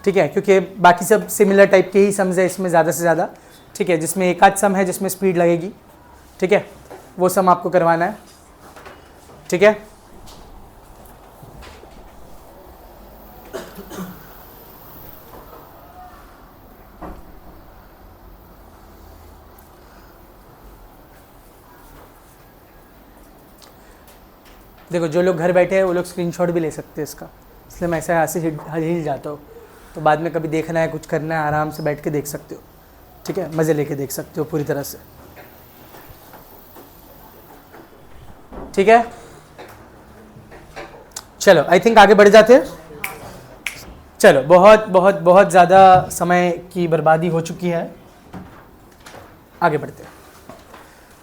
ठीक है, क्योंकि बाकी सब सिमिलर टाइप के ही सम्स है इसमें ज़्यादा से ज़्यादा। ठीक है, जिसमें एक आध सम है जिसमें स्पीड लगेगी। ठीक है, वो सम आपको करवाना है। ठीक है, देखो जो लोग घर बैठे हैं वो लोग स्क्रीनशॉट भी ले सकते हैं इसका, इसलिए मैं ऐसा ऐसे हिल जाता हूँ, तो बाद में कभी देखना है कुछ करना है आराम से बैठ के देख सकते हो। ठीक है, मज़े लेके देख सकते हो पूरी तरह से। ठीक है, चलो आई थिंक आगे बढ़ जाते हैं। चलो, बहुत बहुत बहुत ज़्यादा समय की बर्बादी हो चुकी है, आगे बढ़ते हैं।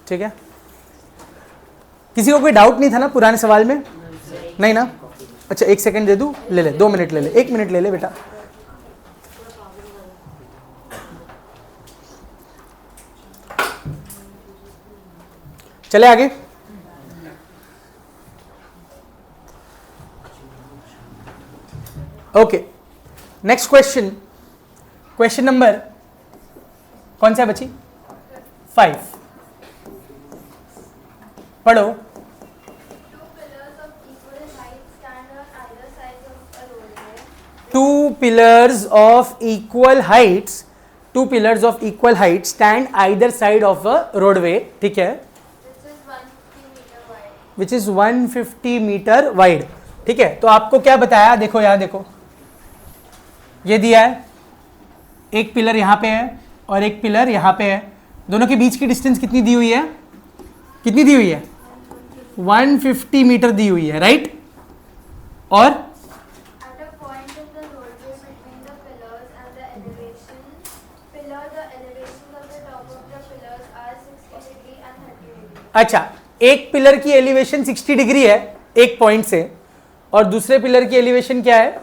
ठीक है, किसी को कोई डाउट नहीं था ना पुराने सवाल में? नहीं ना? अच्छा 1 सेकंड दे दूँ, ले ले 2 मिनट ले ले, 1 मिनट ले ले बेटा। चले आगे। Okay, next question, question number कौन सा है बच्ची? 5। पढ़ो। Two pillars of equal heights stand on either sides of a roadway, Two pillars of equal height stand either side of a roadway, ठीक है, which is 150 meter wide. which is 150 metre wide, ठीक है। तो आपको क्या बताया, देखो यहाँ देखो, ये दिया है, एक पिलर यहाँ पे है और एक पिलर यहाँ पे है, दोनों के बीच की डिस्टेंस कितनी दी हुई है? कितनी दी हुई है? 150 मीटर दी हुई है, राइट। और At a point of the roadway between the pillars and the elevations of the top of the pillars are 60 degree and 30 degree. अच्छा, एक पिलर की एलिवेशन 60 डिग्री है एक पॉइंट से, और दूसरे पिलर की एलिवेशन क्या है?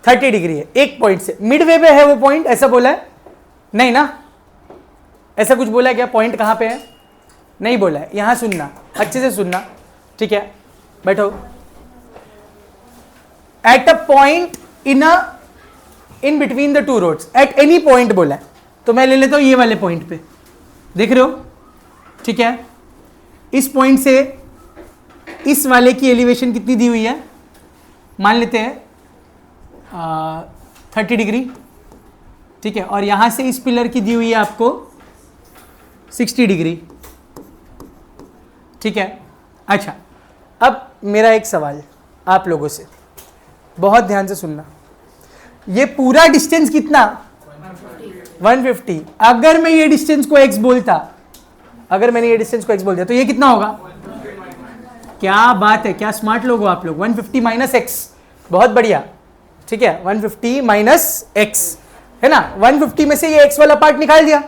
30 डिग्री है एक पॉइंट से। मिडवे पे है वो पॉइंट, ऐसा बोला है? नहीं ना, ऐसा कुछ बोला है क्या? पॉइंट कहाँ पे है? नहीं बोला है। यहां सुनना, अच्छे से सुनना, ठीक है, बैठो। At a point in between the two roads, at any point बोला है, तो मैं ले लेता हूं ये वाले पॉइंट पे, देख रहे हो, ठीक है। इस पॉइंट से इस वाले की एलिवेशन कितनी दी हुई है? मान लेते हैं 30 डिग्री, ठीक है, और यहां से इस पिलर की दी हुई है आपको 60 डिग्री, ठीक है। अच्छा, अब मेरा एक सवाल आप लोगों से, बहुत ध्यान से सुनना, ये पूरा डिस्टेंस कितना? 150। अगर मैं ये डिस्टेंस को x बोलता, अगर मैंने ये डिस्टेंस को x बोल दिया, तो ये कितना होगा? क्या बात है, क्या स्मार्ट लोग हो आप लोग। 150 माइनस x, बहुत बढ़िया, ठीक है, 150 माइनस x है ना। 150 में से ये x वाला पार्ट निकाल दिया,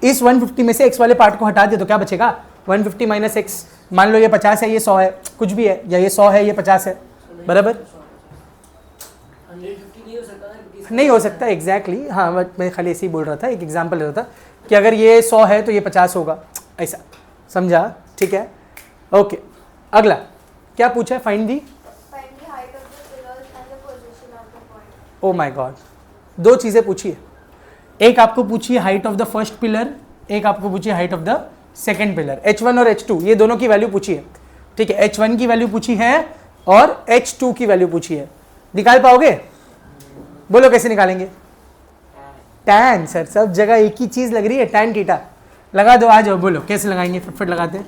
इस 150 में से x वाले पार्ट को हटा दिया, तो क्या बचेगा? 150 माइनस x। मान लो ये 50 है, ये 100 है, कुछ भी है, या ये 100 है, ये 50 है, बराबर? नहीं हो सकता, एग्जैक्टली, हाँ, मैं खाली ऐसे ही बोल रहा था, एक एग्जांपल ले रहा था कि अगर ये 100 है तो ये 50 होगा, ऐसा समझा, ठीक है। ओके, अगला क्या पूछा है? Find the Find the height of the pillars and the position of the point. Oh my God, दो चीजें पूछी है, एक आपको पूछी है height of the first pillar, एक आपको पूछी है height of the second pillar. H1 और H2 ये दोनों की वैल्यू पूछी है, ठीक है, H1 की वैल्यू पूछी है और H2 की वैल्यू पूछी है। निकाल पाओगे? बोलो कैसे निकालेंगे? टैन, सर सब जगह एक ही चीज लग रही है, टैन थीटा लगा दो, आ जाओ, बोलो कैसे लगाएंगे, फटफट लगाते हैं।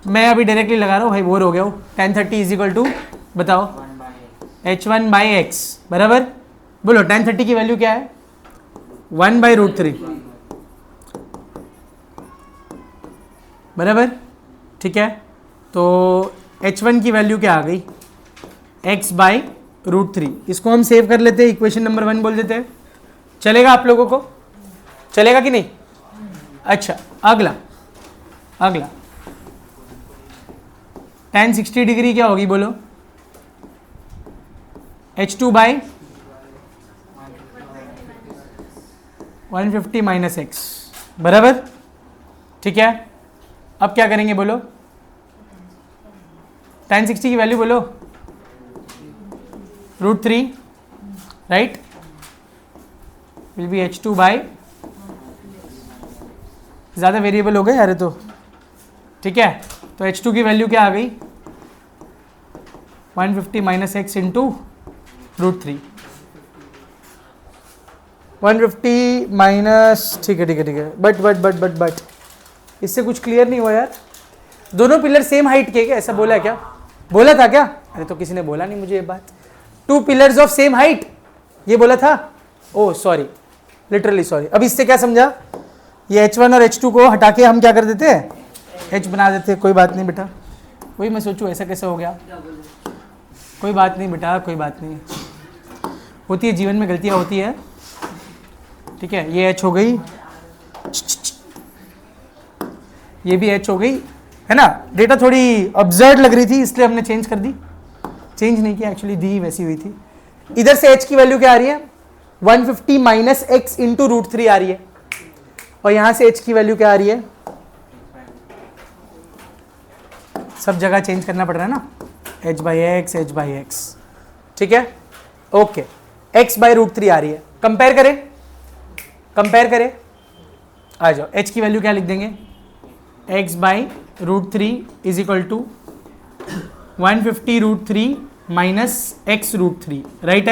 मैं अभी डायरेक्टली लगा रहा हूँ भाई, बोर हो गया हूँ। tan 30 इज इक्वल टू, बताओ, H1 बाई एक्स, बराबर। बोलो tan 30 की वैल्यू क्या है? 1/√3, बराबर, ठीक है। तो H1 की वैल्यू क्या आ गई? x/√3। इसको हम सेव कर लेते हैं, इक्वेशन नंबर 1 बोल देते हैं। चलेगा आप लोगों को? चलेगा कि नहीं? अच्छा, अगला tan 60 डिग्री क्या होगी बोलो? H2/150 माइनस एक्स, बराबर, ठीक है। अब क्या करेंगे बोलो? tan 60 की वैल्यू बोलो, √3, right, will be H2 by, ज़्यादा वेरिएबल हो गए यार तो, ठीक है। तो H2 की वैल्यू क्या आ गई? 150 माइनस एक्स इंटू √3, 150 माइनस, ठीक है, बट इससे कुछ क्लियर नहीं हुआ यार। दोनों पिलर सेम हाइट के क्या, ऐसा बोला है क्या? बोला था क्या? अरे तो किसी ने बोला नहीं मुझे ये बात। 2 पिलर्स ऑफ सेम हाइट, ये बोला था? Oh sorry, literally sorry. अब इससे क्या समझा? ये H1 और H2 को हटा के हम क्या कर देते हैं? H बना देते हैं। कोई बात नहीं बेटा, वही मैं सोचूं ऐसा कैसे हो गया। कोई बात नहीं बेटा, कोई बात नहीं, होती है, जीवन में गलतियां होती है, ठीक है। ये H हो गई, ये भी H हो गई, है ना। डेटा थोड़ी अब्सर्ड लग रही थी इसलिए हमने चेंज कर दी, चेंज नहीं किया, एक्चुअली दी वैसी हुई थी। इधर से H की वैल्यू क्या आ रही है? 150 माइनस एक्स इंटू √3 आ रही है, और यहाँ से H की वैल्यू क्या आ रही है? सब जगह चेंज करना पड़ रहा है ना, h/x h/x, ठीक है, ओके। x/√3 आ रही है, कंपेयर करें, आ जाओ। h की वैल्यू क्या लिख देंगे, x/√3 is equal to 150√3 minus x√3, right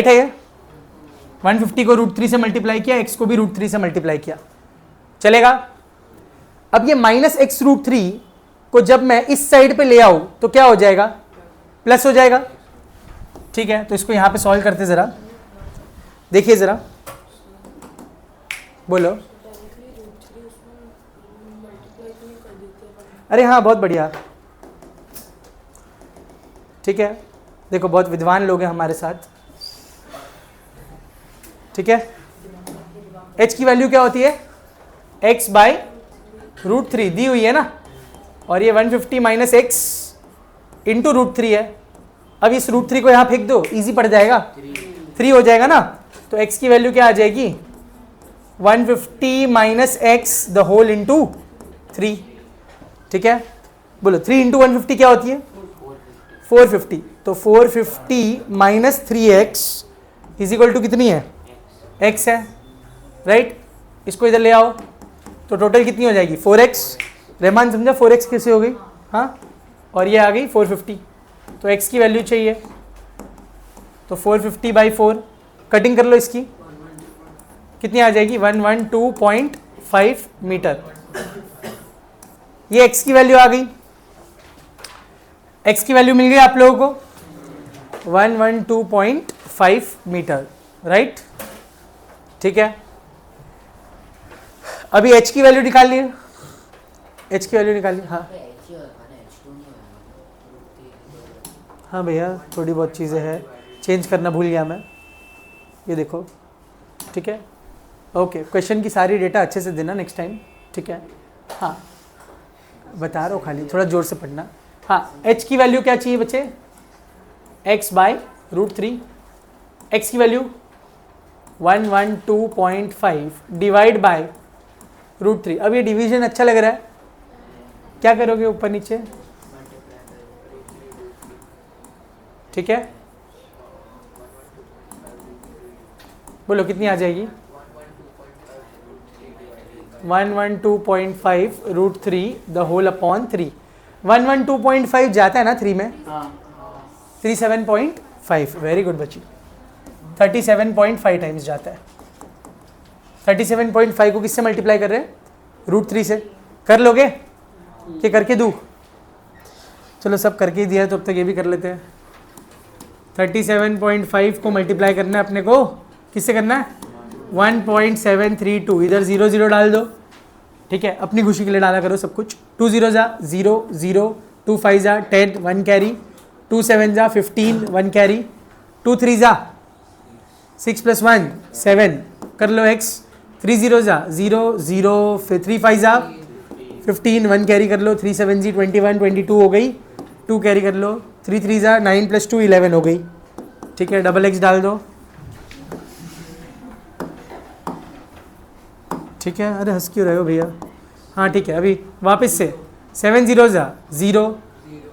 है ये। 150 को √3 से मल्टीप्लाई किया, x को भी √3 से मल्टीप्लाई किया, चलेगा। अब ये माइनस x√3 को जब मैं इस साइड पे ले आऊं तो क्या हो जाएगा, प्लस हो जाएगा, ठीक है। तो इसको यहां पे सॉल्व करते जरा, देखिए जरा, बोलो। अरे हाँ, बहुत बढ़िया, ठीक है। देखो बहुत विद्वान लोग हैं हमारे साथ, ठीक है। h की वैल्यू क्या होती है, x/√3 दी हुई है ना, और ये 150 माइनस x इंटू √3 है। अब इस √3 को यहाँ फेंक दो, इजी पड़ जाएगा, 3 हो जाएगा ना। तो x की वैल्यू क्या आ जाएगी, 150 minus x the whole into 3, ठीक है। बोलो 3 इंटू 150 क्या होती है, 450। तो 450 minus 3x is equal to कितनी है, x है, राइट। इसको इधर ले आओ तो टोटल कितनी हो जाएगी, 4x। रहमान समझा 4x कैसे हो गई, हाँ, और ये आ गई 450। तो x की वैल्यू चाहिए, तो 450/4 कटिंग कर लो, इसकी कितनी आ जाएगी, 112.5 मीटर। ये x की वैल्यू आ गई, x की वैल्यू मिल गई आप लोगों को 112.5 मीटर, राइट, ठीक है। अभी h की वैल्यू निकाल लिए, h की वैल्यू निकालिए, हाँ भैया, थोड़ी बहुत चीज़ें हैं, चेंज करना भूल गया मैं, ये देखो, ठीक है, ओके। क्वेश्चन की सारी डेटा अच्छे से देना नेक्स्ट टाइम, ठीक है, हाँ बता रहा हूँ, खाली थोड़ा जोर से पढ़ना। हाँ, h की वैल्यू क्या चाहिए बच्चे, x/√3, x की वैल्यू 112.5 डिवाइड बाय √3। अब ये डिवीजन अच्छा लग रहा है, क्या करोगे ऊपर नीचे, ठीक है, बोलो कितनी आ जाएगी, 112.5 √3 द होल अपॉन 3। 112.5 जाता है ना 3 में, 37.5, वेरी गुड बच्ची, 37.5 टाइम्स जाता है। 37.5 को किससे मल्टीप्लाई कर रहे हैं, √3 से। कर लोगे कि करके दूँ, चलो सब करके ही दिया है तो अब तक ये भी कर लेते हैं। 37.5 को मल्टीप्लाई करना है अपने को, किससे करना है, 1.732, इधर 0 0 डाल दो, ठीक है, अपनी खुशी के लिए डाला करो सब कुछ। 2 0 जा 0 0, 2 5 जा 10 1 कैरी, 2 7 जा 15 1 कैरी, 2 3 जा 6 + 1 7, कर लो x। 3 0 जा 0 0, फिर 3 5 जा 15 1 कैरी कर लो, 3 7 जी 21 22 हो गई, 2 कैरी कर लो, 3 3 जा 9 + 2 11 हो गई, ठीक है, डबल x डाल दो, ठीक है। अरे हंस क्यों रहे हो भैया, हाँ ठीक है। अभी वापस से 7 0 जा 0,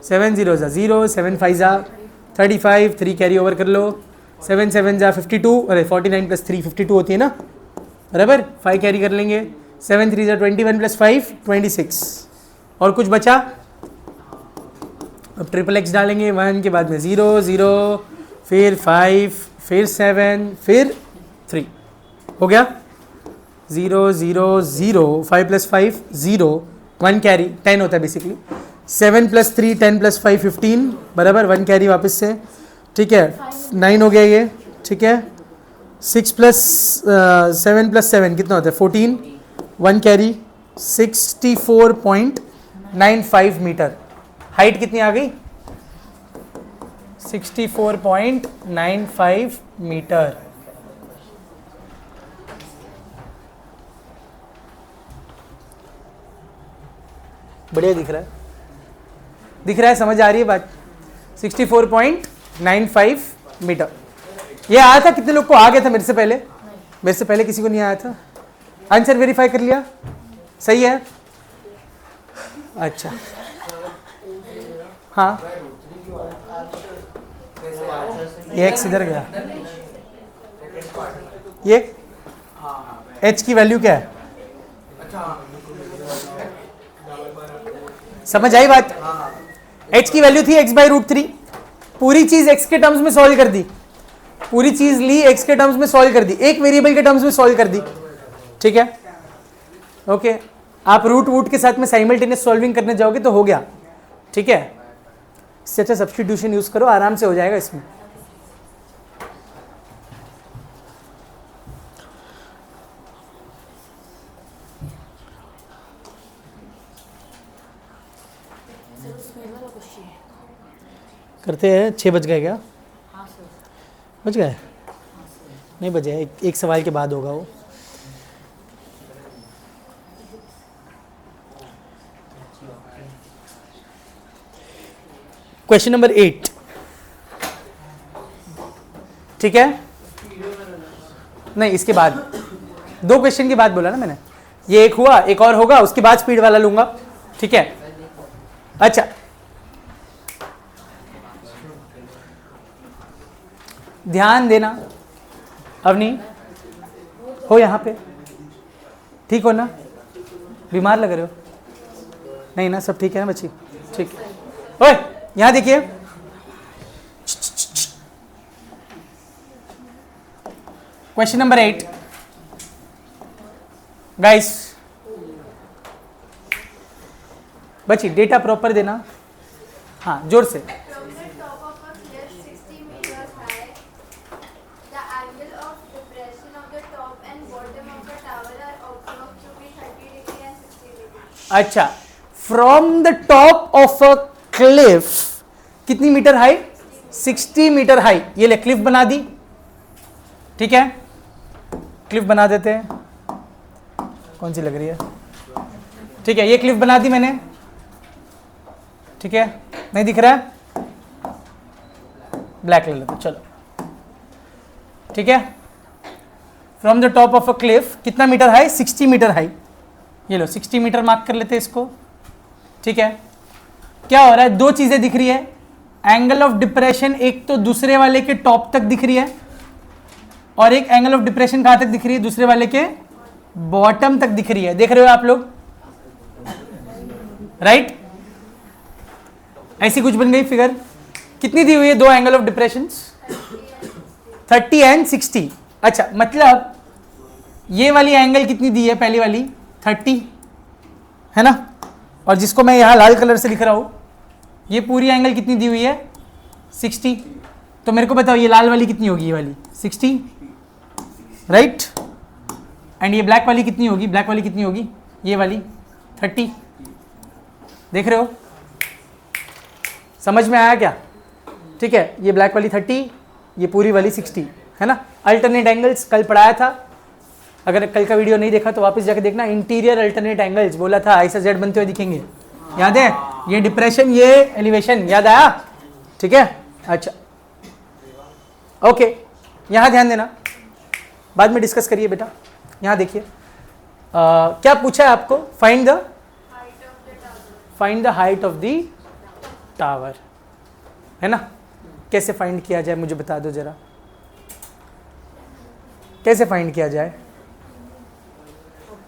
7 0 जा 0, 7 5 जा 35, 3 कैरी ओवर कर लो, 7 7 जा 52, अरे 49 + 3 52 होती है ना, बराबर, 5 कैरी कर लेंगे, 7 3 जा 21 + 5 26, और कुछ बचा। अब ट्रिपल x डालेंगे, 1 के बाद में 0 0, फिर 5, फिर 7, फिर 3, हो गया 0 0 0, 5 + 5 0, 1 कैरी 10 होता है बेसिकली, 7 + 3 10 + 5 15, बराबर, 1 कैरी वापस से, ठीक है, 9 हो गया ये, ठीक है। 6 + 7 + 7 कितना होता है 14, 1 कैरी, 64.95 मीटर। हाइट कितनी आ गई, 64.95 मीटर। बढ़िया दिख रहा है, समझ आ रही है बात। 64.95 मीटर। ये आया था, कितने लोग को आ गया था मेरे से पहले, किसी को नहीं आया था। आंसर वेरीफाई कर लिया, सही है, अच्छा। हाँ ये x इधर गया, ये h की वैल्यू क्या है? समझ आई बात? h की वैल्यू थी x/√3, पूरी चीज x के टर्म्स में सॉल्व कर दी, पूरी चीज ली x के टर्म्स में सॉल्व कर दी, एक वेरिएबल के टर्म्स में सॉल्व कर दी, ठीक है? ओके आप रूट के साथ में साइमल्टेनियस सॉल्विंग करने जाओगे तो हो गया, ठीक है? इससे अच्छा सब्स्टिट्यूशन यूज करो, आराम से हो जाएगा इसमें। करते हैं। 6 बज गए क्या? हाँ सर। बज गए? नहीं बजे, एक सवाल के बाद होगा वो। क्वेश्चन नंबर 8, ठीक है? नहीं इसके बाद, 2 क्वेश्चन के बाद बोला ना मैंने, ये एक हुआ, एक और होगा, उसके बाद स्पीड वाला लूंगा, ठीक है? अच्छा ध्यान देना, अवनी हो यहाँ पे, ठीक हो ना? बीमार लग रहे हो? नहीं ना, सब ठीक है ना बच्ची? ठीक है। ओए यहाँ देखिए, क्वेश्चन नंबर 8 गाइस, बच्ची डेटा प्रॉपर देना, हाँ जोर से। From the top of a cliff 60 meters high, the angle of depression of the top and bottom of the tower are observed to be 30 degree and 60 degree. अच्छा, from the top of a cliff कितनी metre high? 60 metre high. ये ले Cliff बना दी, ठीक है? Cliff बना देते हैं, कौन सी लग रही है? ठीक है, ये क्लिफ बना दी मैंने, ठीक है? नहीं दिख रहा है? ब्लैक ले लेते, चलो ठीक है? From the top of a cliff कितना मीटर हाई? 60 metre high. ये लो 60 मीटर मार्क कर लेते हैं इसको, ठीक है? क्या हो रहा है? 2 चीजें दिख रही है, एंगल ऑफ डिप्रेशन एक तो दूसरे वाले के टॉप तक दिख रही है, और एक एंगल ऑफ डिप्रेशन कहां तक दिख रही है? दूसरे वाले के बॉटम तक दिख रही है। देख रहे हो आप लोग? राइट? ऐसी कुछ बन गई फिगर। कितनी दी हुई है? 2 एंगल ऑफ डिप्रेशन, 30 एंड 60। अच्छा, मतलब ये वाली एंगल कितनी दी है? पहली वाली 30 है ना, और जिसको मैं यहां लाल कलर से लिख रहा हूं, ये पूरी एंगल कितनी दी हुई है? 60। तो मेरे को बताओ ये लाल वाली कितनी होगी? ये वाली 60, राइट? एंड ये ब्लैक वाली कितनी होगी? ब्लैक वाली कितनी होगी? ये वाली 30। देख रहे हो? समझ में आया क्या? ठीक है, ये ब्लैक वाली 30, ये पूरी वाली 60, है ना? अल्टरनेट एंगल्स कल पढ़ाया था, अगर कल का वीडियो नहीं देखा तो वापस जाके देखना। इंटीरियर अल्टरनेट एंगल्स बोला था, ऐसा जेड बनते हुए दिखेंगे, याद है? ये डिप्रेशन, ये एलिवेशन, याद आया? ठीक है, अच्छा ओके, यहाँ ध्यान देना, बाद में डिस्कस करिए बेटा। यहाँ देखिए क्या पूछा है आपको? Find the height of the tower, है ना? कैसे फाइंड किया जाए मुझे बता दो जरा, कैसे फाइंड किया जाए?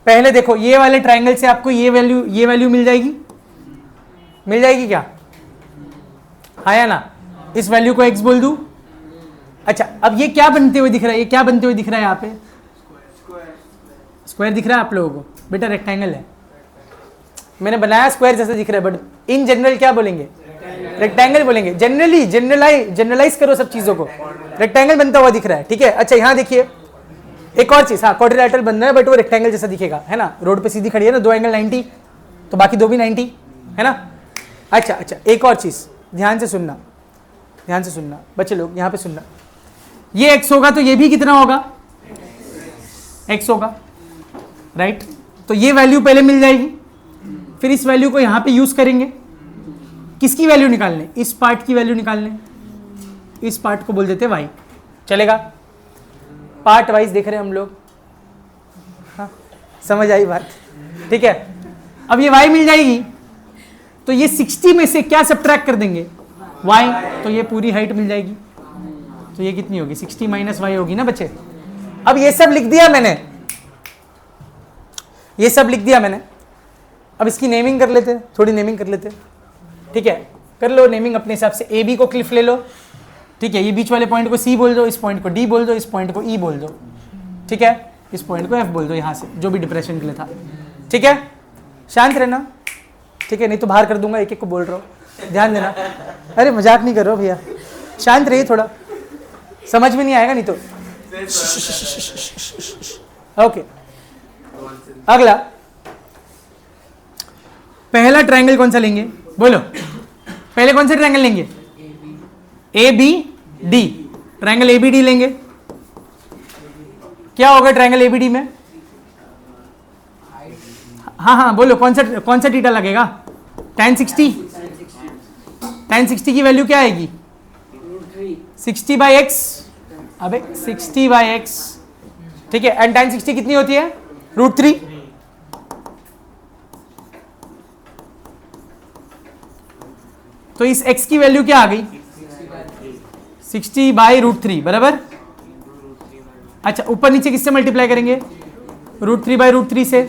पहले देखो, ये वाले ट्रायंगल से आपको ये वैल्यू मिल जाएगी, मिल जाएगी क्या? हाँ या ना? इस वैल्यू को x बोल दूं। अच्छा, अब ये क्या बनते हुए दिख रहा है? ये क्या बनते हुए दिख रहा है? यहाँ पे स्क्वायर दिख रहा है आप लोगों को? बेटा रेक्टेंगल है, मैंने बनाया स्क्वायर जैसा दिख रहा है, बट इन जनरल क्या बोलेंगे? रेक्टेंगल बोलेंगे। जनरली जनरलाइज करो सब चीजों को, रेक्टेंगल बनता हुआ दिख रहा है, ठीक है? अच्छा, यहाँ देखिए एक और चीज, हाँ क्वाड्रिलेटरल बन रहा है, बट वो रेक्टेंगल जैसा दिखेगा, है ना? रोड पे सीधी खड़ी है ना, 2 एंगल 90, तो बाकी 2 भी 90, है ना? अच्छा, एक और चीज ध्यान से सुनना, ध्यान से सुनना बच्चे लोग, यहाँ पे सुनना। ये x होगा तो ये भी कितना होगा? x होगा, राइट? तो ये वैल्यू पहले मिल जाएगी, फिर इस वैल्यू को यहाँ पे यूज करेंगे। किसकी वैल्यू निकालने? इस पार्ट की वैल्यू निकालने। इस पार्ट को बोल देते y, चलेगा? पार्ट वाइज देख रहे हैं हम लोग, हाँ समझ आई बात? ठीक है, अब ये y मिल जाएगी तो ये 60 में से क्या सब्ट्रैक्ट कर देंगे, y, तो ये पूरी हाइट मिल जाएगी। तो ये कितनी होगी, 60 माइनस y होगी ना बच्चे। अब ये सब लिख दिया मैंने, ये सब लिख दिया मैंने। अब इसकी नेमिंग कर लेते हैं, थोड़ी नेमिंग कर लेते हैं, ठीक है। कर लो नेमिंग अपने हिसाब से। ए बी को क्लिफ ले लो, ठीक है। ये बीच वाले पॉइंट को सी बोल दो, इस पॉइंट को डी बोल दो, इस पॉइंट को ई बोल दो, ठीक है। इस पॉइंट को एफ बोल दो, यहाँ से जो भी डिप्रेशन के लिए था, ठीक है। शांत रहना, ठीक है, नहीं तो बाहर कर दूंगा, एक एक को बोल रहा हूँ, ध्यान देना। अरे मजाक नहीं कर रहा भैया, शांत रहिए थोड़ा, समझ में नहीं आएगा नहीं तो। ओके, अगला पहला ट्रायंगल कौन सा लेंगे, बोलो। पहले कौन सा ट्रायंगल लेंगे, A B D. Triangle A B D लेंगे। क्या होगा ट्रायंगल ए बी डी में, हाँ हाँ बोलो, कौन सा थीटा लगेगा, tan 60। tan 60 की वैल्यू क्या आएगी, 60/x। अबे 60/x, ठीक है। एंड tan 60 कितनी होती है, √3। तो इस x की वैल्यू क्या आ गई, 60/√3 बराबर। अच्छा, ऊपर नीचे किससे मल्टीप्लाई करेंगे, √3/√3 से।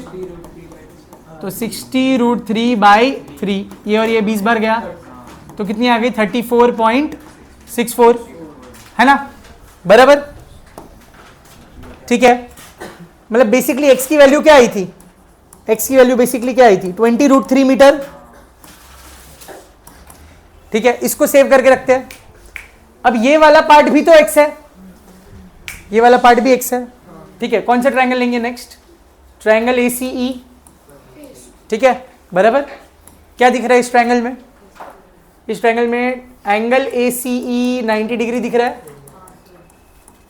तो 60√3/3, ये और ये 20 बार गया, तो कितनी आ गई, 34.64, है ना, बराबर, ठीक है। मतलब बेसिकली x की वैल्यू क्या आई थी, x की वैल्यू बेसिकली क्या आई थी, 20√3 मीटर, ठीक है। इसको सेव करके रखते हैं। अब ये वाला पार्ट भी तो x है, ये वाला पार्ट भी x है, ठीक है। कौन सा ट्रायंगल लेंगे नेक्स्ट, ट्रायंगल ACE, ठीक है, बराबर। क्या दिख रहा है इस ट्रायंगल में, इस ट्रायंगल में एंगल ACE 90 डिग्री दिख रहा है।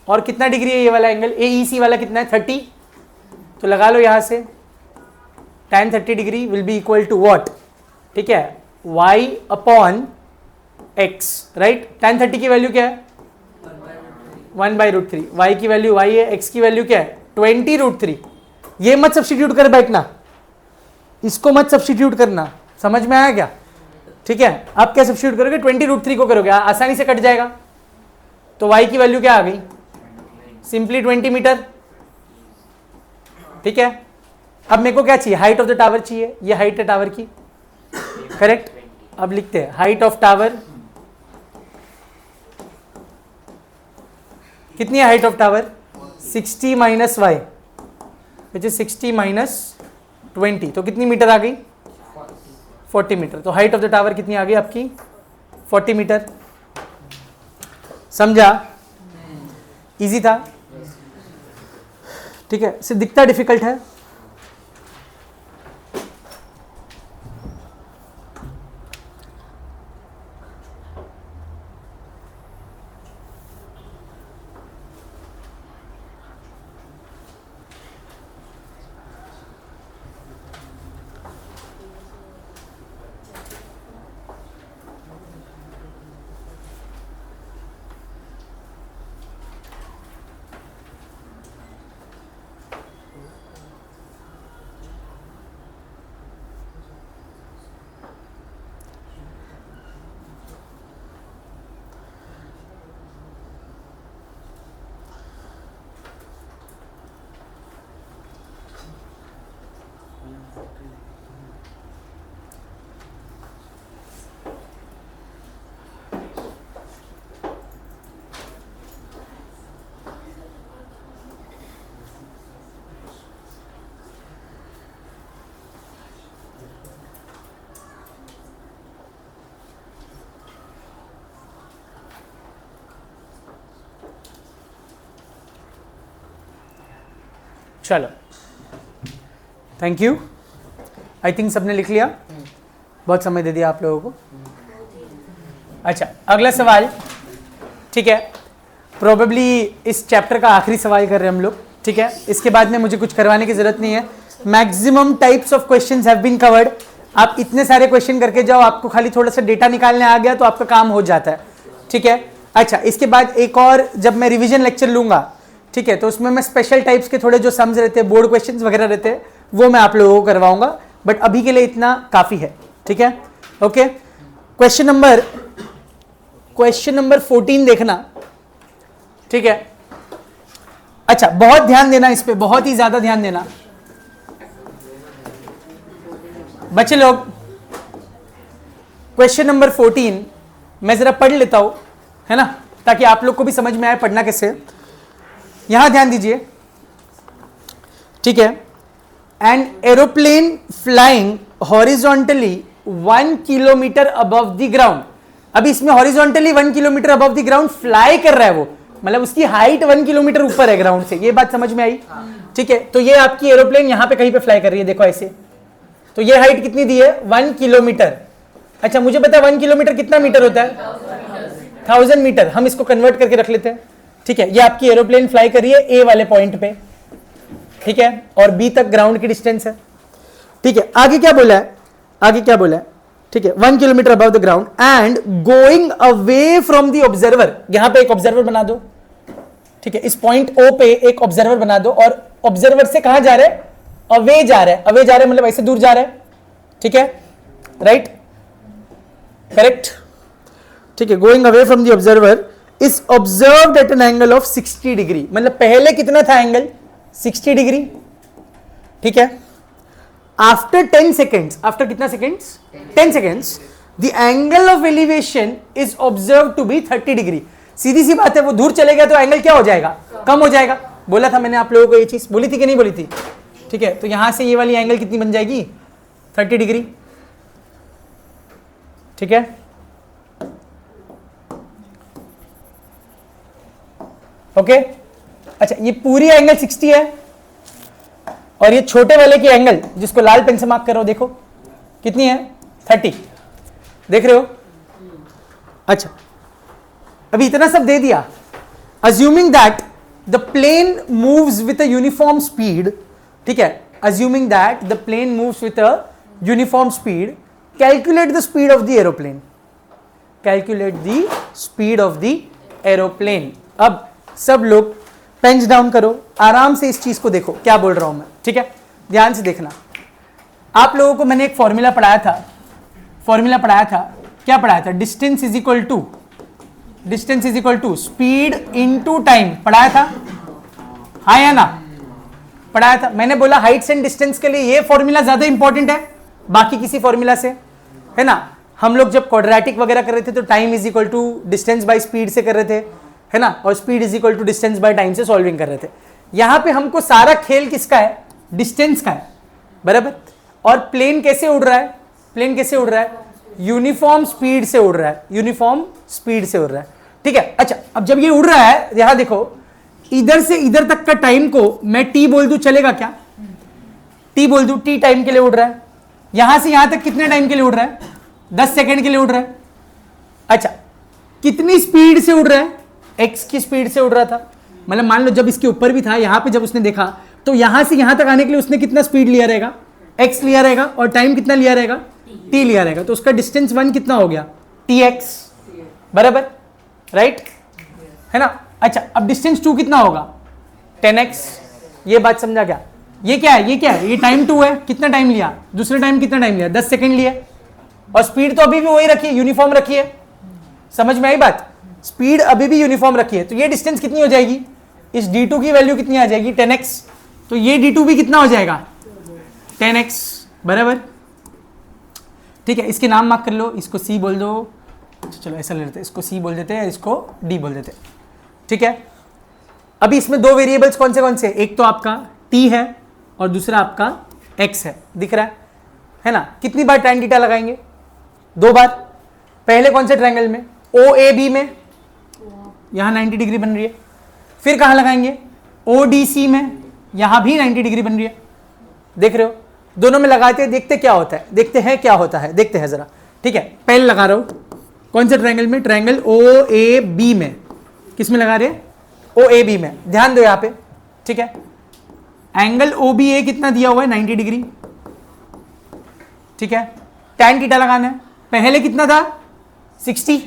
और कितना डिग्री है ये वाला एंगल, AEC वाला कितना है, 30। तो लगा लो यहां से, tan 30 degree will be equal to what, ठीक है, y/x, राइट। tan 30 की वैल्यू क्या है, 1/√3। y की वैल्यू y है, x की वैल्यू क्या है, 20√3। ये मत सब्स्टिट्यूट कर बैठना, इसको मत सब्स्टिट्यूट करना, समझ में आया क्या, ठीक है। आप क्या सब्स्टिट्यूट करोगे, 20√3 को करोगे, आसानी से कट जाएगा। तो y की वैल्यू क्या आ गई, सिंपली 20 मीटर, ठीक है। अब मेरे को क्या चाहिए, हाइट ऑफ द टावर चाहिए, ये हाइट है टावर की, करेक्ट। अब लिखते हैं हाइट ऑफ टावर, कितनी है height of tower, 60 minus y, which is 60 minus 20, तो कितनी मीटर आ गई, 40 मीटर। तो हाइट ऑफ द टावर कितनी आ गई आपकी, 40 मीटर। समझा, इजी था, ठीक है। सिर्फ दिखता डिफिकल्ट है। चलो, थैंक यू। आई थिंक सबने लिख लिया, बहुत समय दे दिया आप लोगों को। अच्छा, अगला सवाल, ठीक है, प्रोबेबली इस चैप्टर का आखिरी सवाल कर रहे हैं हम लोग, ठीक है। इसके बाद में मुझे कुछ करवाने की जरूरत नहीं है। Maximum types of questions have been covered. आप इतने सारे क्वेश्चन करके जाओ, आपको खाली थोड़ा सा डेटा निकालने आ गया तो आपका काम हो जाता है, ठीक है। अच्छा, इसके बाद एक और जब मैं रिवीजन लेक्चर लूंगा, ठीक है, तो उसमें मैं स्पेशल टाइप्स के थोड़े जो सम्स रहते हैं, बोर्ड क्वेश्चंस वगैरह रहते हैं, वो मैं आप लोगों को करवाऊंगा। बट अभी के लिए इतना काफ़ी है, ठीक है। ओके, क्वेश्चन नंबर 14 देखना, ठीक है। अच्छा, बहुत ध्यान देना इस पे, बहुत ही ज्यादा ध्यान देना बच्चे लोग। क्वेश्चन नंबर 14 मैं जरा पढ़ लेता हूं, है ना, ताकि आप लोग को भी समझ में आए पढ़ना कैसे। यहां ध्यान दीजिए, ठीक है। An aeroplane flying horizontally 1 kilometre above the ground. अभी इसमें horizontally 1 kilometre above the ground fly कर रहा है वो, मतलब उसकी हाइट 1 किलोमीटर ऊपर है ग्राउंड से। ये बात समझ में आई, ठीक है। तो ये आपकी एरोप्लेन यहां पे कहीं पे फ्लाई कर रही है, देखो ऐसे। तो ये हाइट कितनी दी है? 1 किलोमीटर। अच्छा, मुझे पता है 1 किलोमीटर कितना मीटर होता है? 1000 मीटर। हम इसको कन्वर्ट करके रख लेते हैं, ठीक है। ये आपकी एरोप्लेन फ्लाई कर रही है ए वाले पॉइंट पे, ठीक है, और बी तक ग्राउंड की डिस्टेंस है, ठीक है। आगे क्या बोला है? आगे क्या बोला है? ठीक है, 1 kilometre above the ground and going away from the observer. यहां पे एक ऑब्जर्वर बना दो, ठीक है। इस पॉइंट ओ पे एक ऑब्जर्वर बना दो, और ऑब्जर्वर से कहां जा रहे हैं? अवे जा रहे हैं। अवे जा रहे हैं मतलब ऐसे दूर जा रहे हैं, ठीक है, राइट, करेक्ट, ठीक है। Going away from the observer is observed at an angle of 60 degree. मतलब पहले कितना था एंगल? 60 डिग्री, ठीक है। आफ्टर 10 सेकेंड्स, आफ्टर कितना seconds? 10 seconds, the angle of elevation is observe to be 30 degree. सीधी सी बात है, वो दूर चले गया तो एंगल क्या हो जाएगा? कम हो जाएगा। बोला था मैंने आप लोगों को, ये चीज बोली थी कि नहीं बोली थी? ठीक है, तो यहां से ये वाली एंगल कितनी बन जाएगी? 30 डिग्री, ठीक है। ओके, अच्छा, ये पूरी एंगल 60 है, और ये छोटे वाले की एंगल जिसको लाल पेन से मार्क करो, देखो कितनी है? 30। देख रहे हो? अच्छा, अभी इतना सब दे दिया। Assuming that the plane moves with a uniform speed, ठीक है, assuming that the plane moves with a uniform speed, calculate the speed of the aeroplane. Calculate the speed of the aeroplane. अब सब लोग पेंस डाउन करो, आराम से इस चीज को देखो क्या बोल रहा हूं मैं, ठीक है, ध्यान से देखना। आप लोगों को मैंने एक फॉर्मूला पढ़ाया था, क्या पढ़ाया था? Distance is equal to speed into time, पढ़ाया था, हाँ या ना? पढ़ाया था। मैंने बोला हाइट्स एंड डिस्टेंस के लिए ये फॉर्मूला ज्यादा इंपॉर्टेंट है बाकी किसी फॉर्मूला से, है ना। हम लोग जब क्वाड्रेटिक वगैरह कर रहे थे तो time is equal to distance by speed से कर रहे थे, है ना, और speed is equal to distance by time से सॉल्विंग कर रहे थे। यहां पे हमको सारा खेल किसका है? डिस्टेंस का है, बराबर। और प्लेन कैसे उड़ रहा है? प्लेन कैसे उड़ रहा है? यूनिफॉर्म स्पीड से उड़ रहा है, यूनिफॉर्म स्पीड से उड़ रहा है, ठीक है। अच्छा, अब जब ये उड़ रहा है, यहां देखो, इधर से इधर तक का टाइम को मैं टी बोल दूं, चलेगा क्या? टी बोल दूं, टी टाइम के लिए उड़ रहा है। यहां से यहां तक कितने टाइम के लिए उड़ रहा है? 10 सेकेंड के लिए उड़ रहा है। अच्छा, कितनी स्पीड से उड़ रहा है? एक्स की स्पीड से उड़ रहा था। मतलब मान लो जब इसके ऊपर भी था, यहां पे जब उसने देखा तो यहां से यहां तक आने के लिए उसने कितना स्पीड लिया रहेगा? एक्स लिया रहेगा, और टाइम कितना लिया रहेगा? टी लिया रहेगा। तो उसका डिस्टेंस 1 कितना हो गया? टी एक्स, बराबर, राइट, है ना। अच्छा, अब डिस्टेंस 2 कितना होगा? 10x। ये बात समझा क्या? ये क्या है? ये क्या है? ये टाइम 2 है। कितना टाइम लिया? दूसरे टाइम कितना टाइम लिया? 10 सेकेंड लिया, और स्पीड तो अभी भी वही रखी है, यूनिफॉर्म रखी है। समझ में आई बात? स्पीड अभी भी यूनिफॉर्म रखी है। तो ये डिस्टेंस कितनी हो जाएगी? इस d2 की वैल्यू कितनी आ जाएगी? 10x। तो ये d2 भी कितना हो जाएगा? 10x, बराबर, ठीक है। इसके नाम मार्क कर लो, इसको c बोल दो। अच्छा, चलो ऐसा ले लेते हैं, इसको c बोल देते हैं, इसको d बोल देते हैं, ठीक है। अभी इसमें दो वेरिएबल्स कौन से? एक तो आपका t है और दूसरा आपका x है, दिख रहा है ना। कितनी बार tan थीटा लगाएंगे? 2 बार। पहले कौन से ट्रायंगल में? OAB में, यहां 90 डिग्री बन रही है। फिर कहां लगाएंगे? ODC में, यहां भी 90 डिग्री बन रही है। देख रहे हो? दोनों में लगाते हैं, देखते क्या होता है, देखते हैं क्या होता है, देखते हैं जरा, ठीक है। पहले लगा रहा हूं कौन से ट्रायंगल में? ट्रायंगल OAB में। किस में लगा रहे हैं? OAB में। ध्यान दो यहां पे, ठीक है। एंगल OBA कितना दिया हुआ है? 90 डिग्री, ठीक है। tan थीटा लगाना है। पहले कितना था? 60।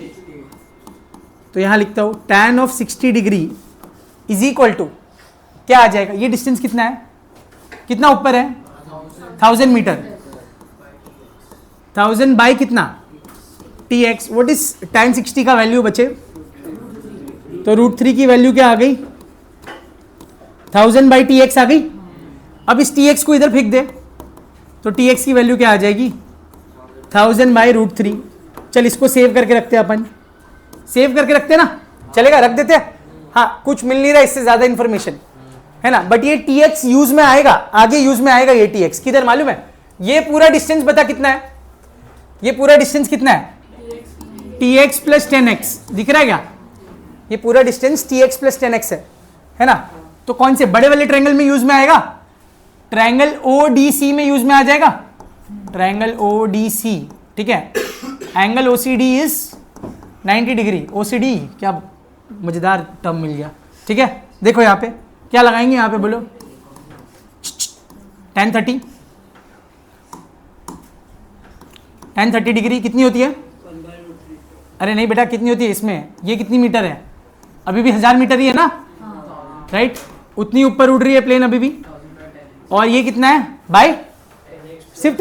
तो यहां लिखता हूं tan of 60 degree is equal to क्या आ जाएगा? ये डिस्टेंस कितना है? कितना ऊपर है? 1000 मीटर। 1000 बाई कितना? T x, what is tan 60 का वैल्यू बचे, तो √3 की वैल्यू क्या आ गई, 1000 बाई टी एक्स आ गई। अब इस टी एक्स को इधर फेंक दे तो टी एक्स की वैल्यू क्या आ जाएगी, 1000 बाई √3। चल इसको सेव करके रखते हैं अपन, सेव करके रखते हैं ना, चलेगा, रख देते हैं। हाँ, कुछ मिल नहीं रहा इससे ज्यादा इंफॉर्मेशन है ना, बट ये टी एक्स यूज में आएगा, आगे यूज में आएगा ये टी एक्स। किधर मालूम है, ये पूरा डिस्टेंस बता कितना है, ये पूरा डिस्टेंस कितना है, टी एक्स प्लस 10x, दिख रहा है क्या, ये पूरा distance T x plus 10x है ना। तो कौन से बड़े वाले ट्रायंगल में यूज में आएगा, ट्रायंगल ODC में यूज में आ जाएगा, ट्रायंगल ODC, ठीक है। Angle OCD is 90 degree, OCD क्या मजेदार टर्म मिल गया, ठीक है। देखो यहाँ पे क्या लगाएंगे, यहाँ पे बोलो tan 30 डिग्री कितनी होती है, अरे नहीं बेटा कितनी होती है इसमें, ये कितनी मीटर है, अभी भी 1000 मीटर ही है ना, राइट, उतनी ऊपर उड़ रही है प्लेन अभी भी। और ये कितना है बाय, सिर्फ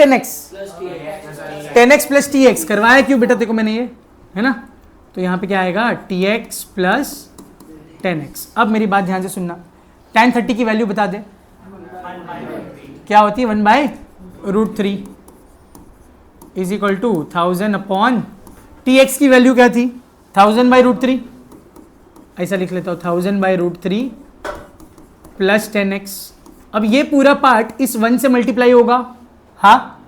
10x प्लस tx करवाया क्यों बेटा देखो मैंने, ये है ना। तो यहाँ पे क्या आएगा, tx प्लस 10x। अब मेरी बात ध्यान से सुनना, tan 30 की वैल्यू बता दे, क्या होती है, 1/√3 is equal to 1000 upon tx की वैल्यू क्या थी, 1000/√3, ऐसा लिख लेता हूँ, 1000/√3 प्लस 10x। अब ये पूरा पार्ट इस 1 से मल्टीप्लाई होगा, हाँ,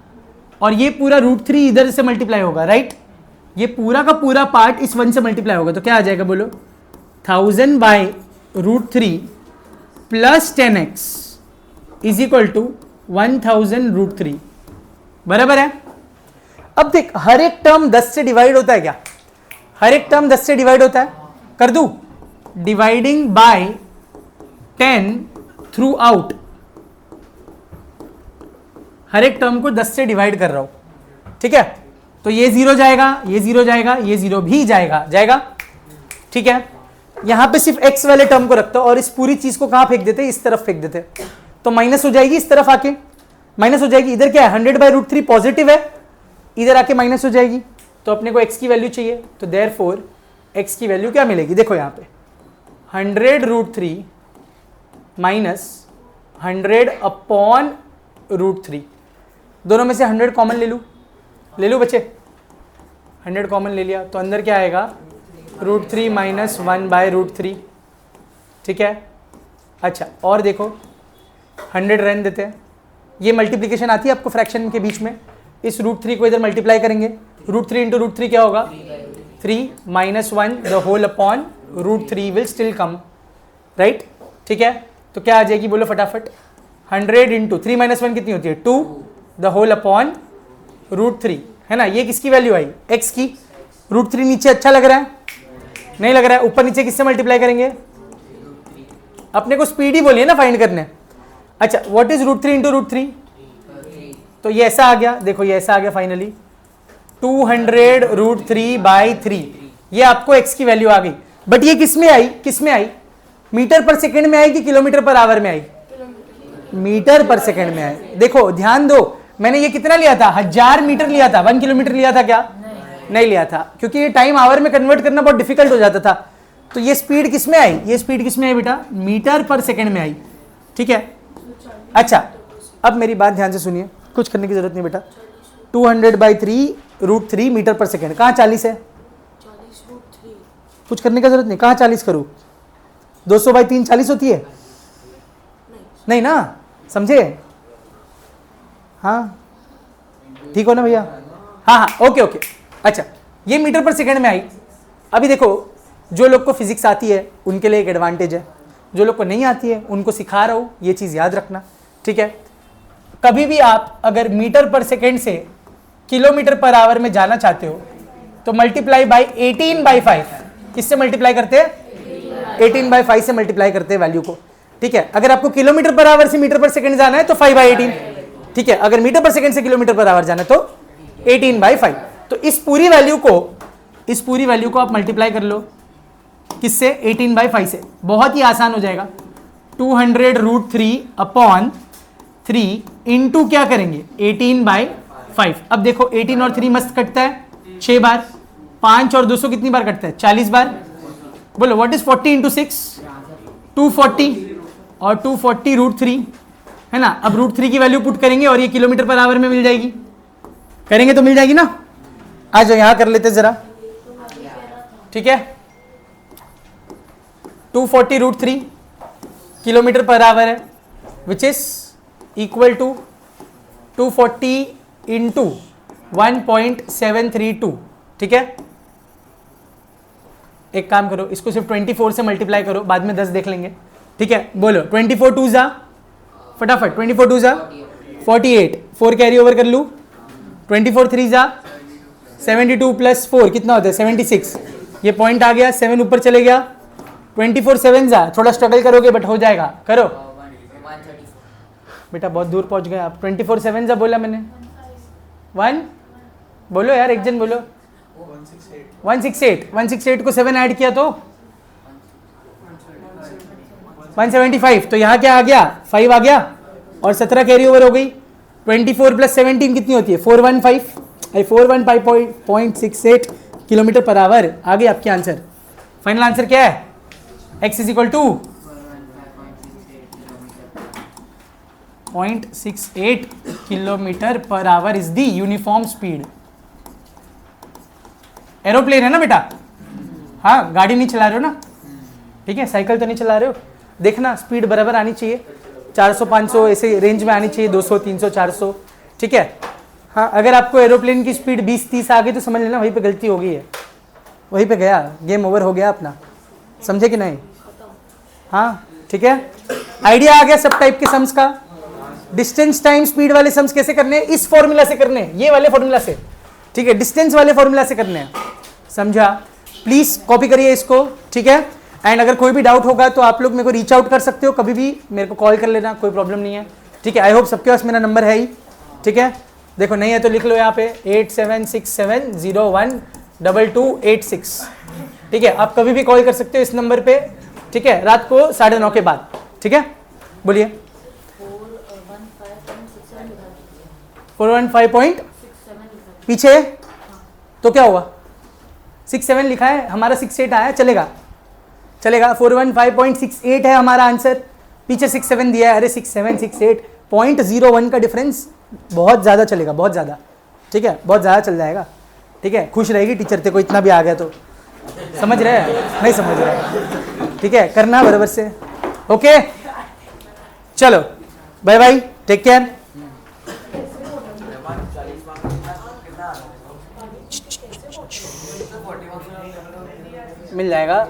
और ये पूरा √3 इधर से मल्टीप्लाई होगा, राइट। ये पूरा का पूरा पार्ट इस 1 से मल्टीप्लाई होगा, तो क्या आ जाएगा बोलो, 1000/√3 plus 10x is equal to 1000√3, बराबर है। अब देख, हर एक टर्म 10 से डिवाइड होता है क्या, हर एक टर्म 10 से डिवाइड होता है, कर दूं, डिवाइडिंग बाय 10 थ्रू आउट, हर एक टर्म को 10 से डिवाइड कर रहा हूं, ठीक है। तो ये 0 जाएगा, ये 0 जाएगा, ये 0 भी जाएगा, ठीक है। यहां पे सिर्फ x वाले टर्म को रखता हूं और इस पूरी चीज को कहां फेंक देते, इस तरफ फेंक देते, तो माइनस हो जाएगी, इस तरफ आके माइनस हो जाएगी। इधर क्या है, 100/√3 पॉजिटिव है, इधर आके माइनस हो जाएगी, तो अपने को x की वैल्यू चाहिए, तो देयरफॉर x की वैल्यू क्या मिलेगी, देखो यहाँ पे 100√3 माइनस 100/√3, दोनों में से 100 कॉमन ले लूँ बच्चे, 100 कॉमन ले लिया, तो अंदर क्या आएगा, √3 माइनस 1/√3, ठीक है। अच्छा, और देखो 100 रहने देते हैं, ये मल्टीप्लिकेशन आती है आपको फ्रैक्शन के बीच में, इस √3 को इधर मल्टीप्लाई करेंगे, √3 इंटू √3 क्या होगा, 3 minus 1 the whole upon √3 will still come, right, ठीक है। तो क्या आ जाएगी बोलो फटाफट, 100 इंटू 3 माइनस 1 कितनी होती है, 2 द होल अपॉन √3, है ना। ये किसकी वैल्यू आई, x की। √3 नीचे अच्छा लग रहा है, नहीं लग रहा है, ऊपर नीचे किससे मल्टीप्लाई करेंगे, अपने को स्पीड ही बोलिए ना फाइंड करने। अच्छा, व्हाट इज √3 इंटू √3, तो ये ऐसा आ गया, देखो ये ऐसा आ गया फाइनली, 200√3/3, ये आपको x की वैल्यू आ गई। बट ये किस में आई, मीटर पर सेकंड में आई कि किलोमीटर पर आवर में आई, मीटर पर सेकंड में आई। देखो ध्यान दो, मैंने ये कितना लिया था, 1000 मीटर लिया था, 1 किलोमीटर लिया था क्या, नहीं लिया था, क्योंकि ये टाइम आवर में कन्वर्ट करना बहुत डिफिकल्ट हो जाता था। तो ये स्पीड किस में आई, ये स्पीड किस में आई बेटा, मीटर पर सेकंड में आई, ठीक है। अच्छा, अब मेरी बात ध्यान से सुनिए, कुछ करने की जरूरत नहीं बेटा, 200/3 √3 मीटर पर सेकंड, कहाँ 40 है, 40√3, कुछ करने का जरूरत नहीं, कहाँ 40 करूँ, 200/3 40 होती है, नहीं ना, समझे, हाँ ठीक हो ना भैया, हाँ, ओके। अच्छा, ये मीटर पर सेकंड में आई। अभी देखो, जो लोग को फिजिक्स आती है उनके लिए एक एडवांटेज है, जो लोग को नहीं आती है उनको सिखा रहा हूँ, ये चीज़ याद रखना, ठीक है। कभी भी आप अगर मीटर पर सेकंड से किलोमीटर पर आवर में जाना चाहते हो तो मल्टीप्लाई बाय 18/5, किससे मल्टीप्लाई करते हैं, 18/5 से मल्टीप्लाई करते हैं वैल्यू को, ठीक है। अगर आपको किलोमीटर पर आवर से मीटर पर सेकंड जाना है तो 5/18, ठीक है। अगर मीटर पर सेकंड से किलोमीटर पर आवर जाना है तो 18/5। तो इस पूरी वैल्यू को आप मल्टीप्लाई कर लो किससे, 18/5 से, बहुत ही आसान हो जाएगा। 200√3/3 इंटू क्या करेंगे, 18/5। अब देखो 18 और 3 मस्त कटता है 6 बार, 5 और 200 कितनी बार कटता है? 40 बार। बोलो व्हाट इज 40 इंटू 6? 240 और 240 √3 है ना। अब √3 की वैल्यू पुट करेंगे और ये किलोमीटर पर आवर में मिल जाएगी। करेंगे तो मिल जाएगी ना। आ जाओ यहां कर लेते जरा, ठीक है। 240 √3 किलोमीटर पर आवर है, which is equal to 240 into 1.732, ठीक है। एक काम करो, इसको सिर्फ 24 से मल्टीप्लाई करो, बाद में 10 देख लेंगे, ठीक है। बोलो 24 2 जा, फटाफट 24 2 जा 48, 4 कैरी ओवर कर लूँ, 24 3 जा 72 प्लस 4 कितना होता है? 76। ये पॉइंट आ गया, 7 ऊपर चले गया। 24 7 जा, थोड़ा स्ट्रगल करोगे बट हो जाएगा, करो। 134 बेटा बहुत दूर पहुंच गए आप। 24 7 जा बोला मैंने, 1 बोलो यार, एक जन बोलो। 168 168 को 7 ऐड किया तो 175, तो यहाँ क्या आ गया? 5 आ गया और 17 कैरी ओवर हो गई। 24 प्लस 17 कितनी होती है? 415.68 किलोमीटर पर आवर। आ गई आपकी आंसर। फाइनल आंसर क्या है? x is equal to 0.68 kilometre per hour is the uniform speed. Aeroplane है ना बेटा? हाँ, गाड़ी नहीं चला रहे हो ना, ठीक है। साइकिल तो नहीं चला रहे हो। देखना स्पीड बराबर आनी चाहिए, 400 500 ऐसे रेंज में आनी चाहिए, 200 300 400, ठीक है। हाँ, अगर आपको एरोप्लेन की स्पीड 20 30 आ गई तो समझ लेना वहीं पे गलती हो गई है, वहीं पे गया, गेम ओवर हो गया अपना। समझे कि नहीं? हाँ, ठीक है। आइडिया आ गया सब टाइप के सम्स का। डिस्टेंस टाइम स्पीड वाले सम्स कैसे करने हैं? इस फॉर्मूला से करने हैं, ये वाले फॉर्मूला से, ठीक है। डिस्टेंस वाले फॉर्मूला से करने हैं, समझा? प्लीज कॉपी करिए इसको, ठीक है। एंड अगर कोई भी डाउट होगा तो आप लोग मेरे को रीच आउट कर सकते हो, कभी भी मेरे को कॉल कर लेना, कोई प्रॉब्लम नहीं है, ठीक है। आई होप सबके पास मेरा नंबर है ही, ठीक है। देखो नहीं है तो लिख लो यहाँ पे 8767012286, ठीक है। आप कभी भी कॉल कर सकते हो इस नंबर पे, ठीक है, रात को 9:30 के बाद, ठीक है। बोलिए। 415.67 पीछे तो क्या हुआ? 67 लिखा है, हमारा 68 आया, चलेगा चलेगा। 415.68 है हमारा आंसर, पीछे 67 दिया है। अरे 67 68 0.01 का डिफरेंस बहुत ज़्यादा चलेगा, बहुत ज़्यादा, ठीक है, बहुत ज़्यादा चल जाएगा, ठीक है। खुश रहेगी टीचर तेरे को इतना भी आ गया तो। समझ रहे हैं? नहीं समझ रहे? ठीक है, करना बराबर से। ओके, चलो बाय बाय, टेक केयर। मिल जाएगा।